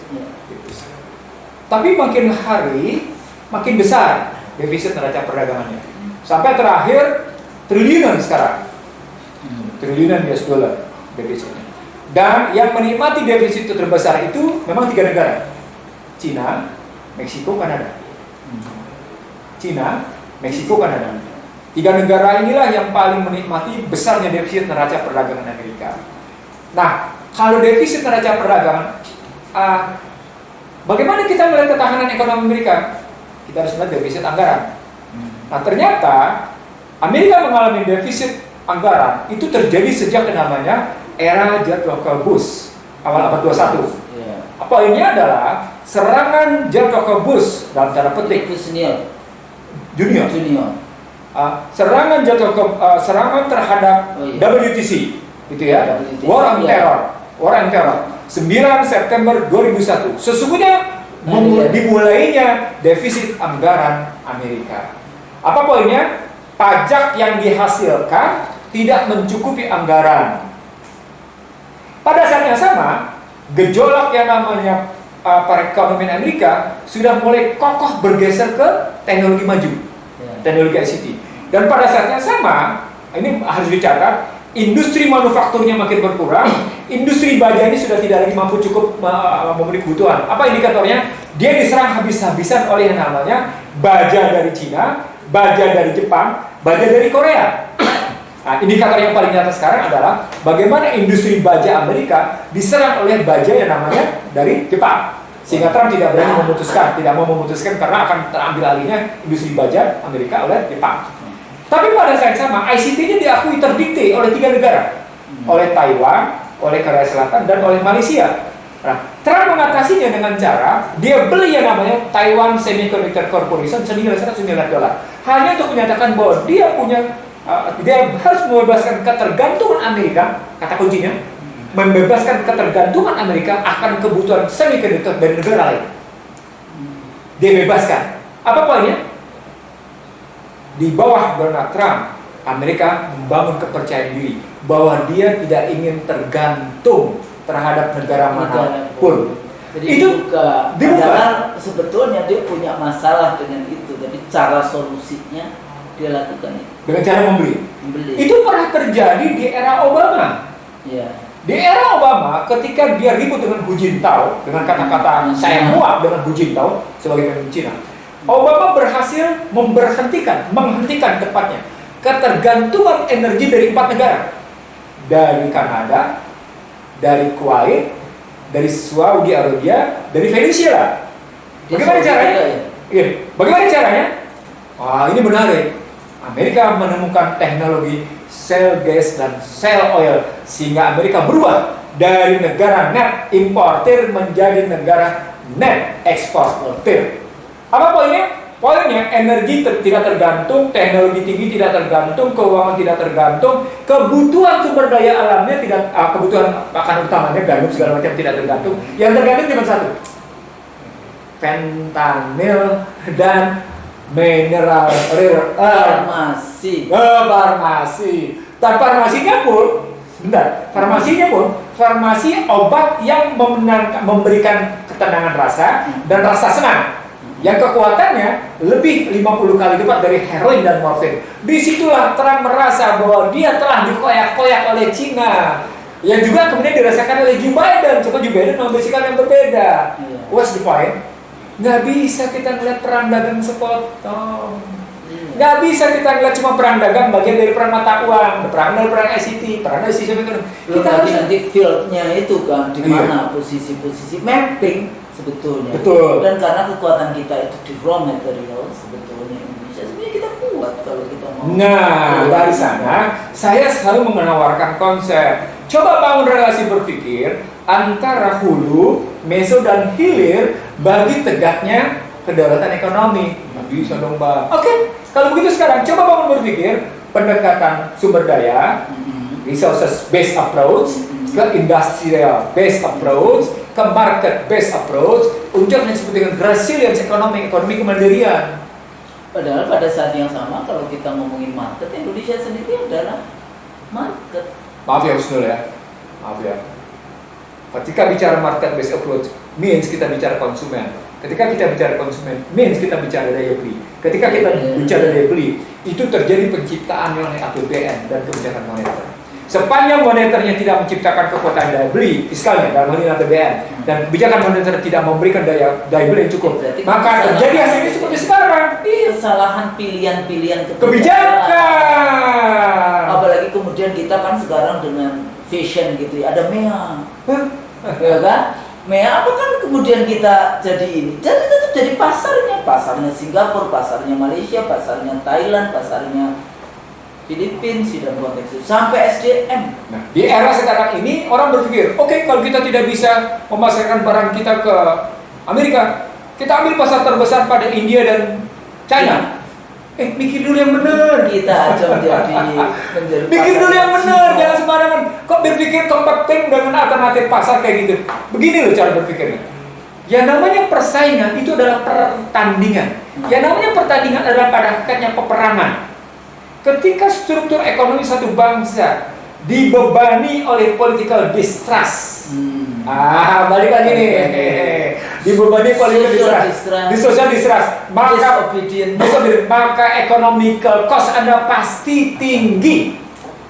Tapi makin hari makin besar defisit neraca perdagangannya, sampai terakhir triliunan sekarang, triliunan US dollar defisitnya. Dan yang menikmati defisit itu terbesar itu memang 3 negara, Cina, Meksiko, Kanada. Cina, Meksiko, Kanada. 3 negara inilah yang paling menikmati besarnya defisit neraca perdagangan Amerika. Nah, kalau defisit neraca perdagangan, bagaimana kita melihat ketahanan ekonomi Amerika? Kita harus melihat defisit anggaran. Nah, ternyata Amerika mengalami defisit anggaran itu terjadi sejak namanya era George Walker Bush awal abad 21. Poinnya adalah serangan George Walker Bush dalam tanda petik junior. Serangan serangan terhadap WTC, gitu ya, War on Terror, 9 September 2001. Sesungguhnya dimulainya defisit anggaran Amerika. Apa poinnya? Pajak yang dihasilkan tidak mencukupi anggaran. Pada saat yang sama, gejolak yang namanya perekonomian Amerika sudah mulai kokoh bergeser ke teknologi maju, teknologi ICT. Dan pada saat yang sama, ini harus dicatat, industri manufakturnya makin berkurang, industri baja ini sudah tidak lagi mampu cukup memenuhi kebutuhan. Apa indikatornya? Dia diserang habis-habisan oleh yang namanya baja dari Cina, baja dari Jepang, baja dari Korea. Nah, indikator yang paling nyata sekarang adalah bagaimana industri baja Amerika diserang oleh baja yang namanya dari Jepang. Sehingga Trump tidak berani memutuskan, tidak mau memutuskan karena akan terambil alihnya industri baja Amerika oleh Jepang. Tapi pada saat yang sama, ICT-nya diakui terdikte oleh 3 negara. Oleh Taiwan, oleh Korea Selatan, dan oleh Malaysia. Nah, Trump mengatasinya dengan cara dia beli yang namanya Taiwan Semiconductor Corporation senilai $100 miliar. Hanya untuk menyatakan bahwa dia harus membebaskan ketergantungan Amerika, kata kuncinya, membebaskan ketergantungan Amerika akan kebutuhan semiconductor dari negara lain. Dia bebaskan. Apa poinnya? Di bawah Donald Trump, Amerika membangun kepercayaan diri bahwa dia tidak ingin tergantung terhadap negara manapun. Jadi itu padahal sebetulnya dia punya masalah dengan itu. Jadi cara solusinya dia lakukan itu dengan cara membeli. Itu pernah terjadi di era Obama. Ya. Di era Obama, ketika dia ribut dengan Hu Jintao dengan kata-kata saya muak dengan Hu Jintao sebagai pemimpin Cina, Obama berhasil menghentikan tepatnya ketergantungan energi dari 4 negara, dari Kanada, dari Kuwait, dari Saudi Arabia, dari Venezuela. Bagaimana caranya? Iya, bagaimana caranya? Wah, ini menarik. Amerika menemukan teknologi shale gas dan shale oil sehingga Amerika berubah dari negara net importer menjadi negara net eksportir. Apa poinnya? Poinnya energi tidak tergantung, teknologi tinggi tidak tergantung, keuangan tidak tergantung, kebutuhan sumber daya alamnya tidak, kebutuhan makan utamanya gandum segala macam tidak tergantung. Yang tergantung cuma satu, fentanyl dan mineral rare farmasi. Farmasi. Dan farmasinya pun farmasi obat yang memberikan ketenangan rasa dan rasa senang. Yang kekuatannya lebih 50 kali lipat dari heroin dan morfin. Disitulah Trump merasa bahwa dia telah dikoyak-koyak oleh Cina. Yang juga kemudian dirasakan oleh Joe Biden. Coba Joe Biden mengambil sikap yang berbeda. What's the point? Nggak bisa kita ngeliat perang dagang sepotong. Nggak bisa kita ngeliat cuma perang dagang bagian dari perang mata uang, perang ICT, perang ICT. Kita harus nanti fieldnya itu kan di mana posisi-posisi mapping sebetulnya. Betul. Dan karena kekuatan kita itu di raw material sebetulnya Indonesia sebenarnya kita kuat kalau kita mau. Nah, dari sana saya selalu menawarkan konsep. Coba bangun relasi berpikir antara hulu, meso dan hilir bagi tegaknya kedaulatan ekonomi. Nggak bisa dong, Mbak. Oke, kalau begitu sekarang coba bangun berpikir pendekatan sumber daya, resources based approach, ke industrial based approach, ke market based approach, untuk yang disebut dengan resilience ekonomi kemandirian. Padahal pada saat yang sama kalau kita ngomongin market, Indonesia sendiri adalah market. Maaf ya Husnul ya, maaf ya. Ketika bicara market based approach, means kita bicara konsumen. Ketika kita bicara konsumen, means kita bicara daya beli. Ketika kita bicara daya beli, itu terjadi penciptaan oleh APBN dan kebijakan moneter. Sepanjang moneternya tidak menciptakan kekuatan daya beli fiskalnya dalam hal ini APBN, dan kebijakan moneter tidak memberikan daya beli yang cukup, maka terjadi hasilnya seperti sekarang. Kesalahan pilihan kebijakan. Apalagi kemudian kita kan sekarang dengan fashion gitu ya, ada MEA, ya kan? MEA apa kan kemudian kita jadi ini, jadi tetap jadi pasarnya Singapura, pasarnya Malaysia, pasarnya Thailand, pasarnya Filipina, dan konteks itu sampai SDM. Nah, di era sekarang ini orang berpikir, oke, kalau kita tidak bisa memasarkan barang kita ke Amerika, kita ambil pasar terbesar pada India dan China. Mikir dulu yang benar. Kita aja menjadi mikir dulu yang benar, jangan sembarangan. Kok berpikir competing dengan alternatif pasar kayak gitu? Begini loh cara berpikirnya. Yang namanya persaingan itu adalah pertandingan. Yang namanya pertandingan adalah pada hakikatnya peperangan. Ketika struktur ekonomi satu bangsa dibebani oleh political distrust. Balik lagi nih. Dibebani political distrust. Di social distrust. Maka economical cost Anda pasti tinggi.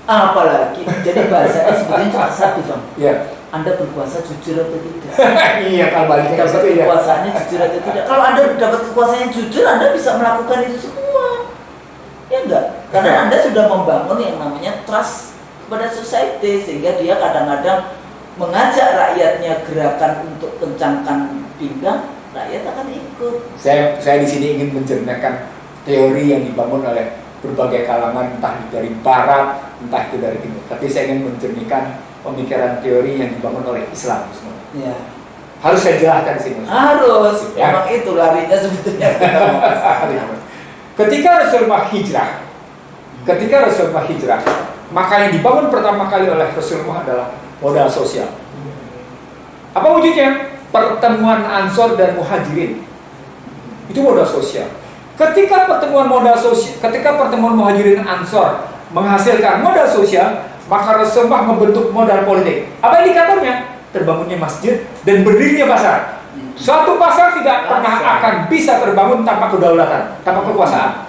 Apalagi, jadi bahasanya sebenarnya cuma satu, Bang. Iya. Anda berkuasa jujur atau tidak? Iya, kalau baliknya Dapat gitu ya. kekuasaannya jujur atau tidak? Kalau Anda dapat kekuasaan yang jujur, Anda bisa melakukan itu semua. Ya enggak? Karena Anda sudah membangun yang namanya trust kepada society, sehingga dia kadang-kadang mengajak rakyatnya gerakan untuk kencangkan pinggang, rakyat akan ikut. Saya di sini ingin menceritakan teori yang dibangun oleh berbagai kalangan, entah dari barat, entah itu dari timur. Tapi saya ingin menceritakan pemikiran teori yang dibangun oleh Islam. Ya. Harus saya jelaskan sih, Mas. Harus. Ya. Memang itu larinya sebetulnya. Ketika Rasulullah hijrah, maka yang dibangun pertama kali oleh Rasulullah adalah modal sosial. Apa wujudnya? Pertemuan Ansor dan Muhajirin. Itu modal sosial. Ketika pertemuan Muhajirin Ansor menghasilkan modal sosial, maka Rasulullah membentuk modal politik. Apa indikatornya? Terbangunnya masjid dan berdirinya pasar. Suatu pasar tidak pernah akan bisa terbangun tanpa kedaulatan, tanpa kekuasaan.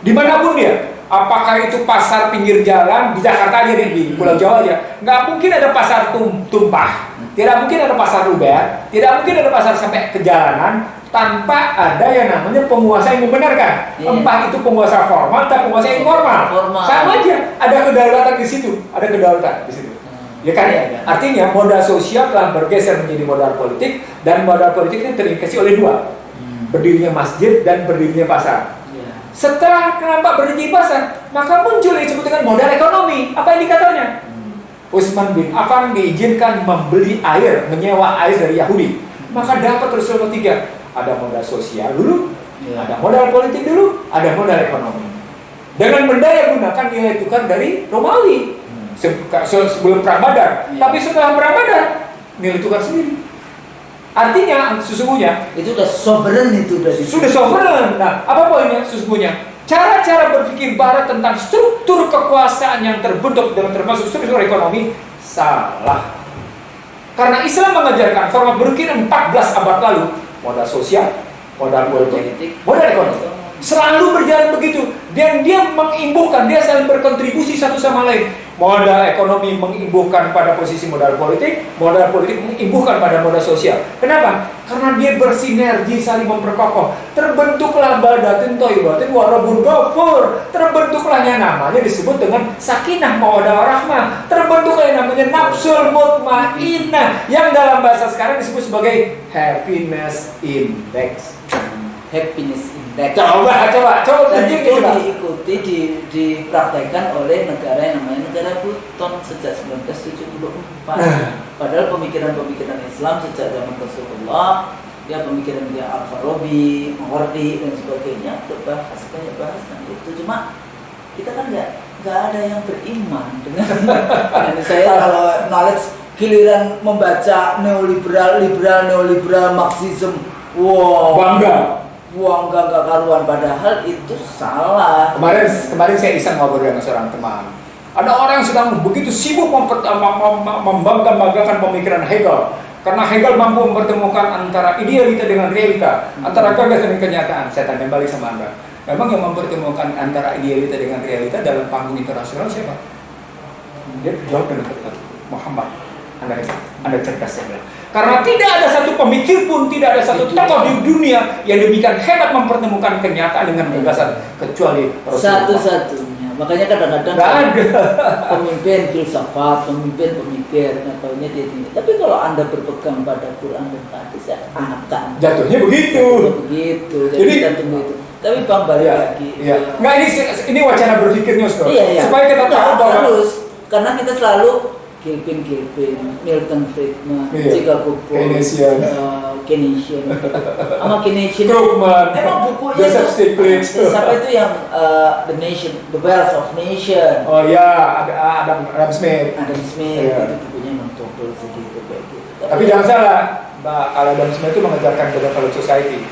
Dimanapun dia, apakah itu pasar pinggir jalan di Jakarta aja deh, di Pulau Jawa aja, nggak mungkin ada pasar tumpah, tidak mungkin ada pasar luber, tidak mungkin ada pasar sampai ke jalanan tanpa ada yang namanya penguasa yang membenarkan. Entah itu penguasa formal atau penguasa informal. Sama aja, ada kedaulatan di situ, Ya kan? Artinya modal sosial telah bergeser menjadi modal politik, dan modal politik ini terindikasi oleh dua, berdirinya masjid dan berdirinya pasar. Setelah kenapa berdiri pasar, maka muncul yang disebut dengan modal ekonomi. Apa indikatornya? Utsman bin Affan diizinkan membeli air, menyewa air dari Yahudi. Maka dapat Rasulullah 3. Ada modal sosial dulu, ada modal politik dulu, ada modal ekonomi. Dengan mendaya gunakan nilai tukar dari Romawi sebelum Perang Badar. Tapi setelah Perang Badar, nilai tukar sendiri. Artinya sesungguhnya itu udah sovereign, sudah sovereign. Nah, apa poinnya sesungguhnya? Cara-cara berpikir Barat tentang struktur kekuasaan yang terbentuk dengan termasuk struktur ekonomi salah. Karena Islam mengajarkan format berpikir 14 abad lalu, modal sosial, modal politik, modal ekonomi, selalu berjalan begitu. Dan dia mengimbuhkan, dia saling berkontribusi satu sama lain. Modal ekonomi mengimbuhkan pada posisi modal politik mengimbuhkan pada modal sosial. Kenapa? Karena dia bersinergi, saling memperkokoh. Terbentuklah Baldatun Thayyibatun wa Rabbun Ghafur. Terbentuklah yang namanya disebut dengan sakinah mawaddah warahmah. Terbentuklah yang namanya nafsul mutmainnah, yang dalam bahasa sekarang disebut sebagai happiness index. Happiness index. Coba Dan itu diikuti, dipraktekkan oleh negara yang namanya negara Buton sejak 1974. Padahal pemikiran-pemikiran Islam sejak zaman Rasulullah, ya pemikiran dia Al-Farabi, Mawardi dan sebagainya, berbahas banyak bahas tentang itu. Cuma kita kan nggak ada yang beriman dengan saya kalau knowledge, giliran membaca neoliberal Marxism, bangga. Enggak karuan, padahal itu salah. Kemarin saya iseng ngobrol dengan seorang teman. Ada orang yang sedang begitu sibuk membanggakan pemikiran Hegel. Karena Hegel mampu mempertemukan antara idealita dengan realita, antara gagasan dan kenyataan. Saya tanya balik sama Anda. Memang yang mempertemukan antara idealita dengan realita dalam panggung internasional siapa? Dia jawab dengan tepat, Muhammad. Anda cerdas, saya bilang. Karena tidak ada satu pemikir pun, tidak ada satu tokoh di dunia yang demikian hebat mempertemukan kenyataan dengan gagasan kecuali Rasulullah. Satu-satunya. Makanya kadang-kadang pemimpin filsafat, pemimpin pemikir, katanya dia tinggi. Tapi kalau Anda berpegang pada Quran dan hadis, ya akan jatuhnya begitu. Jadi kita tunggu itu. Tapi Bang balik lagi. Iya. Nggak, ini wacana berpikirnya, supaya kita tahu bahwa harus, karena kita selalu Gilpin, Milton Friedman, Chicago Keynesian, sama Keynesian. Krugman, emang bukunya Joseph Stiglitz. Siapa itu yang The Nation, The Wealth of Nation? Oh ya, ada Adam Smith. Itu bukunya mentobel segitu kayak gitu. Tapi jangan salah, kalau Adam Smith itu mengajarkan development society,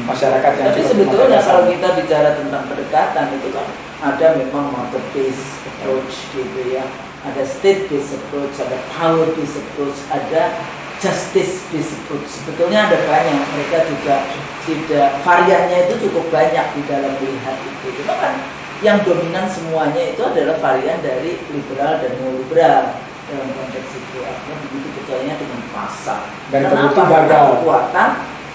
masyarakat yang. Tapi sebetulnya kalau kita bicara tentang pendekatan itu kan ada memang market based approach gitu ya. Ada state based approach, ada power based approach, ada justice based approach. Sebetulnya ada banyak, mereka juga tidak, variannya itu cukup banyak di dalam melihat itu. Cuma kan yang dominan semuanya itu adalah varian dari liberal dan neoliberal dalam konteks itu. Artinya begitu percayanya dengan pasar. Dan kenapa? terbukti gagal.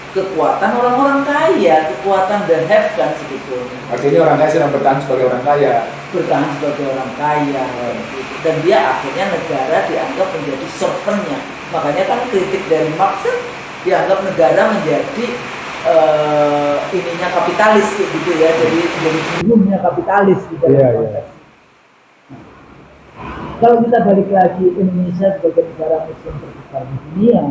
Kekuatan orang-orang kaya, kekuatan the have kan sebetulnya. Artinya orang kaya sedang bertahan sebagai orang kaya. Bertahan sebagai orang kaya, gitu. Dan dia akhirnya negara dianggap menjadi servantnya. Makanya kan kritik dari Marx kan dianggap negara menjadi ininya kapitalis gitu ya, jadi buruhnya kapitalis di dalam konteks. Kalau kita balik lagi Indonesia sebagai negara Muslim terbesar di dunia,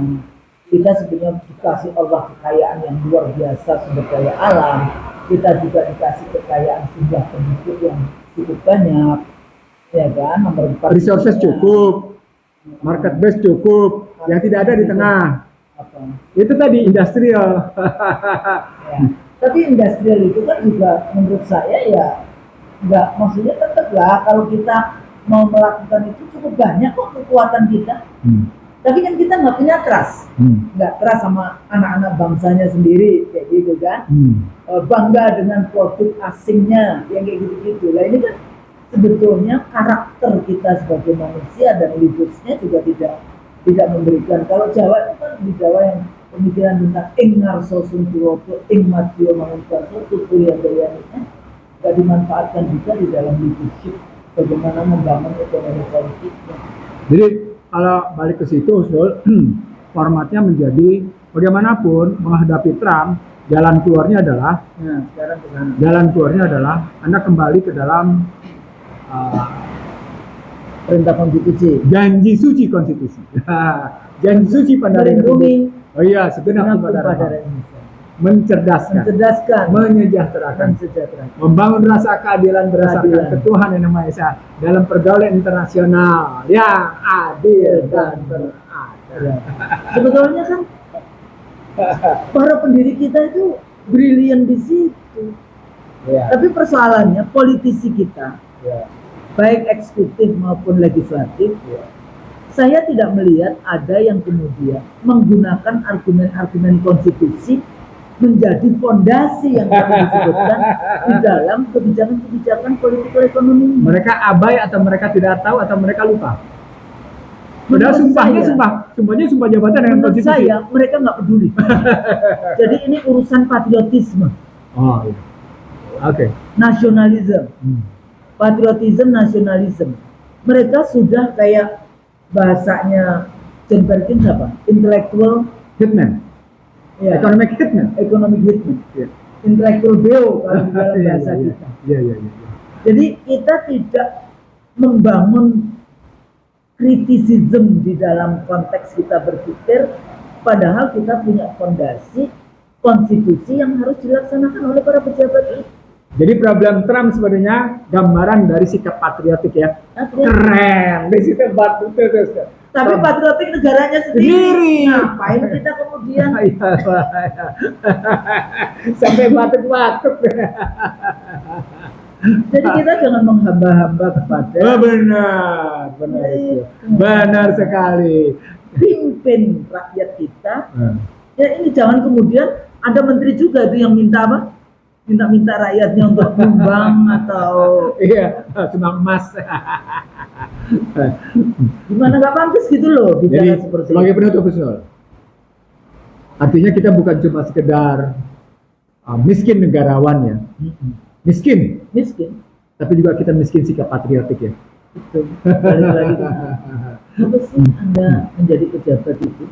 kita sebenarnya dikasih Allah kekayaan yang luar biasa, sumber daya alam. Kita juga dikasih kekayaan jumlah penduduk yang cukup banyak, ya kan? Nomor 4 resources cukup, market base cukup, yang tidak ada di tengah. apa? Itu tadi industrial. Ya. Tapi industrial itu kan juga menurut saya ya nggak, maksudnya tetaplah kalau kita mau melakukan itu cukup banyak kok kekuatan kita. Tapi kan kita nggak punya trust, nggak trust sama anak-anak bangsanya sendiri kayak gitu kan. Bangga dengan produk asingnya yang kayak gitu-gitu. Lah ini kan sebetulnya karakter kita sebagai manusia dan leadersnya juga tidak memberikan. Kalau Jawa itu kan di Jawa yang pemikiran tentang ing ngarso sunturoto ing madyo mangunkarso tutul yang dayanya nggak dimanfaatkan juga di dalam leadership bagaimana membangun ekonomi politiknya. Jadi kalau balik ke situ, Usul, formatnya menjadi bagaimanapun menghadapi Trump, jalan keluarnya adalah jalan keluarnya adalah Anda kembali ke dalam Perintah konstitusi, janji suci konstitusi. Janji suci pada melindungi oh iya, segenap pada mencerdaskan, menyejahterakan, membangun rasa keadilan berdasarkan ketuhanan yang Maha Esa dalam pergaulan internasional yang adil dan beradab. Sebetulnya kan para pendiri kita itu brilian di situ. Ya. Tapi persoalannya politisi kita, baik eksekutif maupun legislatif, saya tidak melihat ada yang kemudian menggunakan argumen-argumen konstitusi menjadi fondasi yang tadi disebutkan di dalam kebijakan-kebijakan politik ekonomi. Mereka abai atau mereka tidak tahu atau mereka lupa. Padahal sumpahnya sumpah jabatan dengan menurut konstitusi. saya mereka nggak peduli. Jadi ini urusan patriotisme. Oh iya. Oke. Nasionalisme. Patriotisme, nasionalisme. Mereka sudah kayak bahasanya John Perkins apa? Intellectual Hitman. ya, Economic hitman. economic hitman. Ya. Intellectual BO kalau di dalam bahasa kita. Iya. Jadi kita tidak membangun kritisisme di dalam konteks kita berpikir, padahal kita punya fondasi konstitusi yang harus dilaksanakan oleh para pejabat itu. Jadi problem Trump sebenarnya gambaran dari sikap patriotik ya. Keren. Di situ betul. Tapi patriotik negaranya sendiri. Ngapain kita kemudian sampai batuk-batuk. Jadi kita jangan menghamba-hamba kepada benar sekali. Pimpin rakyat kita. Ya ini jangan kemudian ada menteri juga itu yang minta apa? Minta rakyatnya untuk menyumbang atau iya, sumbang emas. gimana, nggak pantas gitu loh bicara Jadi seperti sebagai itu. penutup Usul, artinya kita bukan cuma sekedar miskin negarawan ya, miskin, tapi juga kita miskin sikap patriotik ya. Itu balik lagi ke sana. Apa sih Anda menjadi pejabat itu?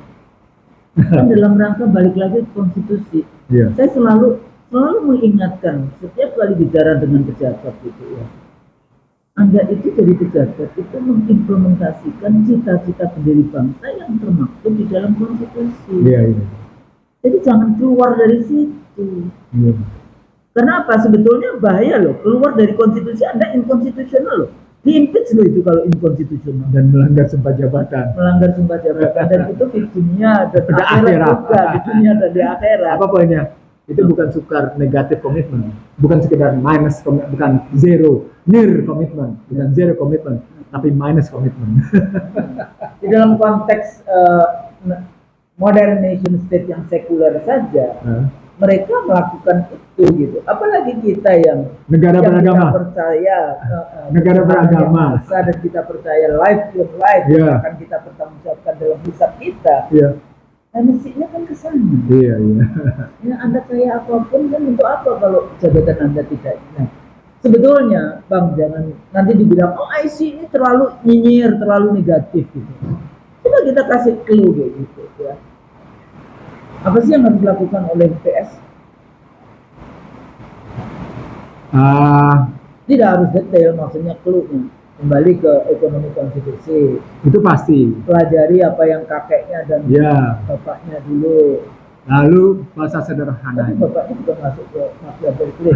Kan dalam rangka balik lagi ke konstitusi. Iya. Saya selalu mengingatkan setiap kali bicara dengan pejabat gitu ya. Anda itu jadi pejabat itu mengimplementasikan cita-cita pendiri bangsa yang termaktub di dalam konstitusi. Iya. Jadi jangan keluar dari situ. Iya. Karena apa? Sebetulnya bahaya loh. Keluar dari konstitusi Anda inkonstitusional loh. Di-impeach loh itu kalau inkonstitusional. Dan melanggar sumpah jabatan. Melanggar sumpah jabatan. Dan itu di dunia dan Pada akhirat akhirat. juga. Di dunia dan di akhirat. Apa poinnya? Itu bukan sukar negatif komitmen, bukan sekedar minus komitmen, bukan zero, near komitmen, bukan zero komitmen, tapi minus komitmen. Di dalam konteks modern nation state yang sekuler saja, mereka melakukan itu gitu. Apalagi kita yang Negara beragama. kita percaya Negara beragama. dan kita percaya life to life Iya. akan kita pertanggungjawabkan dalam hisab kita. Iya, Dan mestinya kan ke sana. iya, iya. Ya, Anda kaya apapun kan untuk apa kalau jabatan Anda tidak. Nah, sebetulnya Bang, jangan nanti dibilang oh IC ini terlalu nyinyir, terlalu negatif gitu. Coba kita kasih clue kayak gitu ya. Apa sih yang harus dilakukan oleh PS? Tidak harus detail, maksudnya clue-nya. Kembali ke ekonomi konstitusi. Itu pasti. Pelajari apa yang kakeknya dan Ya. bapaknya dulu. Lalu bahasa Tapi sederhana. bapaknya juga masuk ke mafia Berkeley.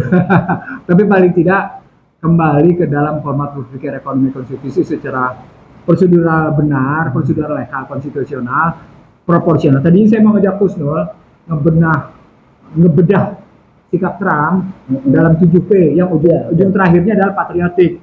Tapi paling tidak kembali ke dalam format berpikir ekonomi konstitusi secara prosedural benar, prosedural legal, konstitusional, proporsional. Tadi saya mau ngajak Kusnul ngebedah sikap Trump dalam 7P yang ujung terakhirnya adalah patriotik.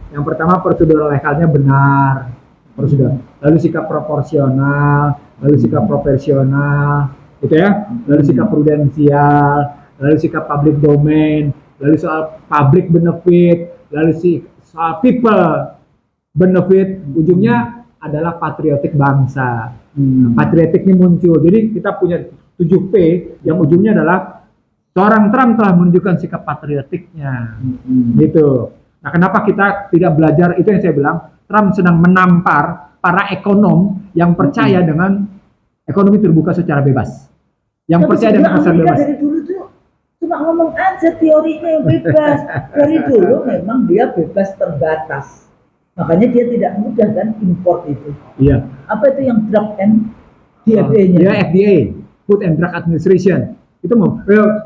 Yang pertama prosedural legalnya benar, prosedur. Lalu sikap proporsional, lalu sikap proporsional, gitu ya. Lalu sikap prudensial, lalu sikap public domain, lalu soal public benefit, lalu soal people benefit, ujungnya adalah patriotik bangsa. Patriotik ini muncul. Jadi kita punya 7P yang ujungnya adalah seorang Trump telah menunjukkan sikap patriotiknya. Gitu. Nah, kenapa kita tidak belajar? Itu yang saya bilang, Trump sedang menampar para ekonom yang percaya dengan ekonomi terbuka secara bebas. Yang percaya dengan pasar bebas. Dari dulu tuh cuma ngomong aja teorinya yang bebas. Dari dulu memang dia bebas terbatas. Makanya dia tidak mudah kan import itu. Iya. Apa itu yang drug and FDA-nya? Ya, FDA, Food and Drug Administration. Itu mau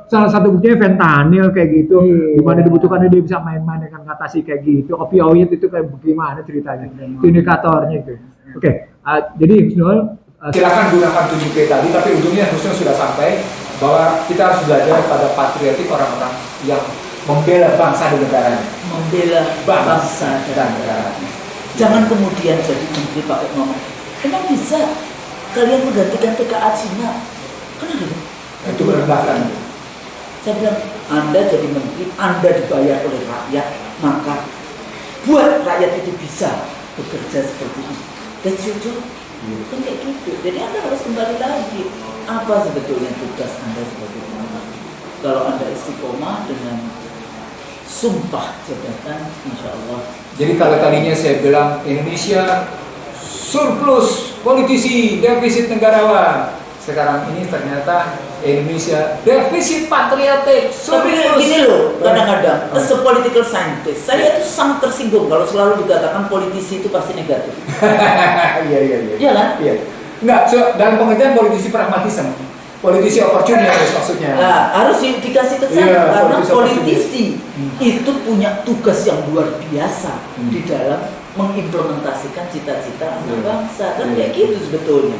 salah satu buktinya fentanyl kayak gitu. Gimana dibutuhkannya dia bisa main-main dengan ngatasi kayak gitu. Opioid itu kayak gimana ceritanya? Itu indikatornya itu. Oke, jadi Husnul, silakan gunakan 7P tadi, tapi ujungnya Husnul sudah sampai bahwa kita harus belajar pada patriotik orang-orang yang membela bangsa dan negaranya. Membela bangsa dan negaranya. Jangan kemudian jadi menteri pakai ngomong, emang bisa kalian menggantikan TKA Cina? Kan ada Itu merendahkan. Saya bilang, Anda jadi menteri, Anda dibayar oleh rakyat, maka buat rakyat itu bisa bekerja seperti itu. That's your job. Kan kayak gitu. Jadi Anda harus kembali lagi. Apa sebetulnya tugas Anda sebagai menteri? Kalau Anda istiqomah dengan sumpah jabatan, insya Allah. Jadi kalau tadinya saya bilang Indonesia surplus politisi, defisit negarawan. Sekarang ini ternyata Indonesia defisit patriotik. Tapi gini loh, kadang-kadang as a political scientist, saya itu sangat tersinggung kalau selalu dikatakan politisi itu pasti negatif. Iya. Iya kan? Iya. Enggak, dalam pengertian politisi pragmatisme. Politisi opportunist maksudnya. Nah, harus dikasih kesan karena politisi itu punya tugas yang luar biasa di dalam mengimplementasikan cita-cita anak bangsa. Kan kayak gitu sebetulnya.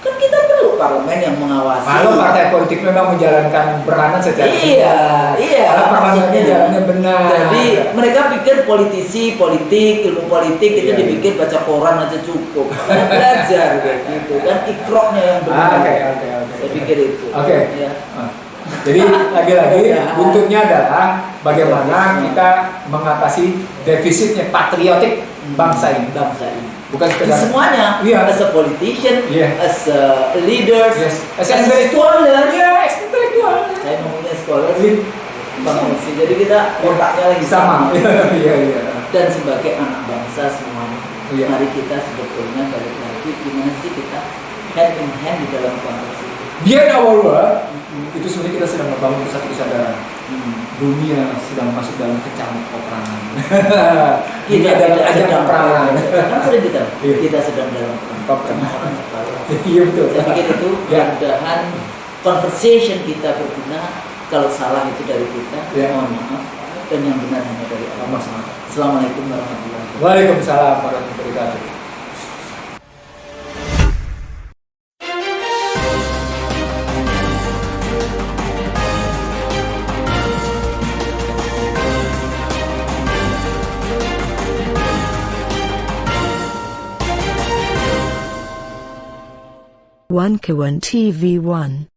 Kan kita perlu parlemen yang mengawasi. Kalau partai politik memang menjalankan peranan secara iya. Kalau parlemennya jalannya benar. Jadi mereka pikir politisi, politik, ilmu politik itu dipikir baca koran aja cukup. Belajar kayak gitu kan ikroknya yang benar. Oke. Saya pikir itu. Oke. Ya. Jadi lagi-lagi buntutnya adalah bagaimana kita mengatasi defisitnya patriotik bangsa ini. Bukan sekedar Semuanya, as a politician, as a leader, as intelektual, intelektual. Saya ngomongnya scholar sih, Bang Osi. Jadi kita otaknya lagi sama. Iya. Dan sebagai anak bangsa semuanya, mari kita sebetulnya balik lagi gimana sih kita hand in hand di dalam konteks itu. Beyond our world, itu sebenarnya kita sedang membangun satu kesadaran. Dunia sedang masuk dalam kecamuk peperangan. Ini adalah ajang perang. Kan sering kita sedang dalam perang. Iya betul. Saya pikir itu mudah-mudahan conversation kita berguna. Kalau salah itu dari kita, mohon maaf. Dan yang benar hanya dari Allah. Assalamualaikum warahmatullahi wabarakatuh. Waalaikumsalam warahmatullahi wabarakatuh. One K1 TV1.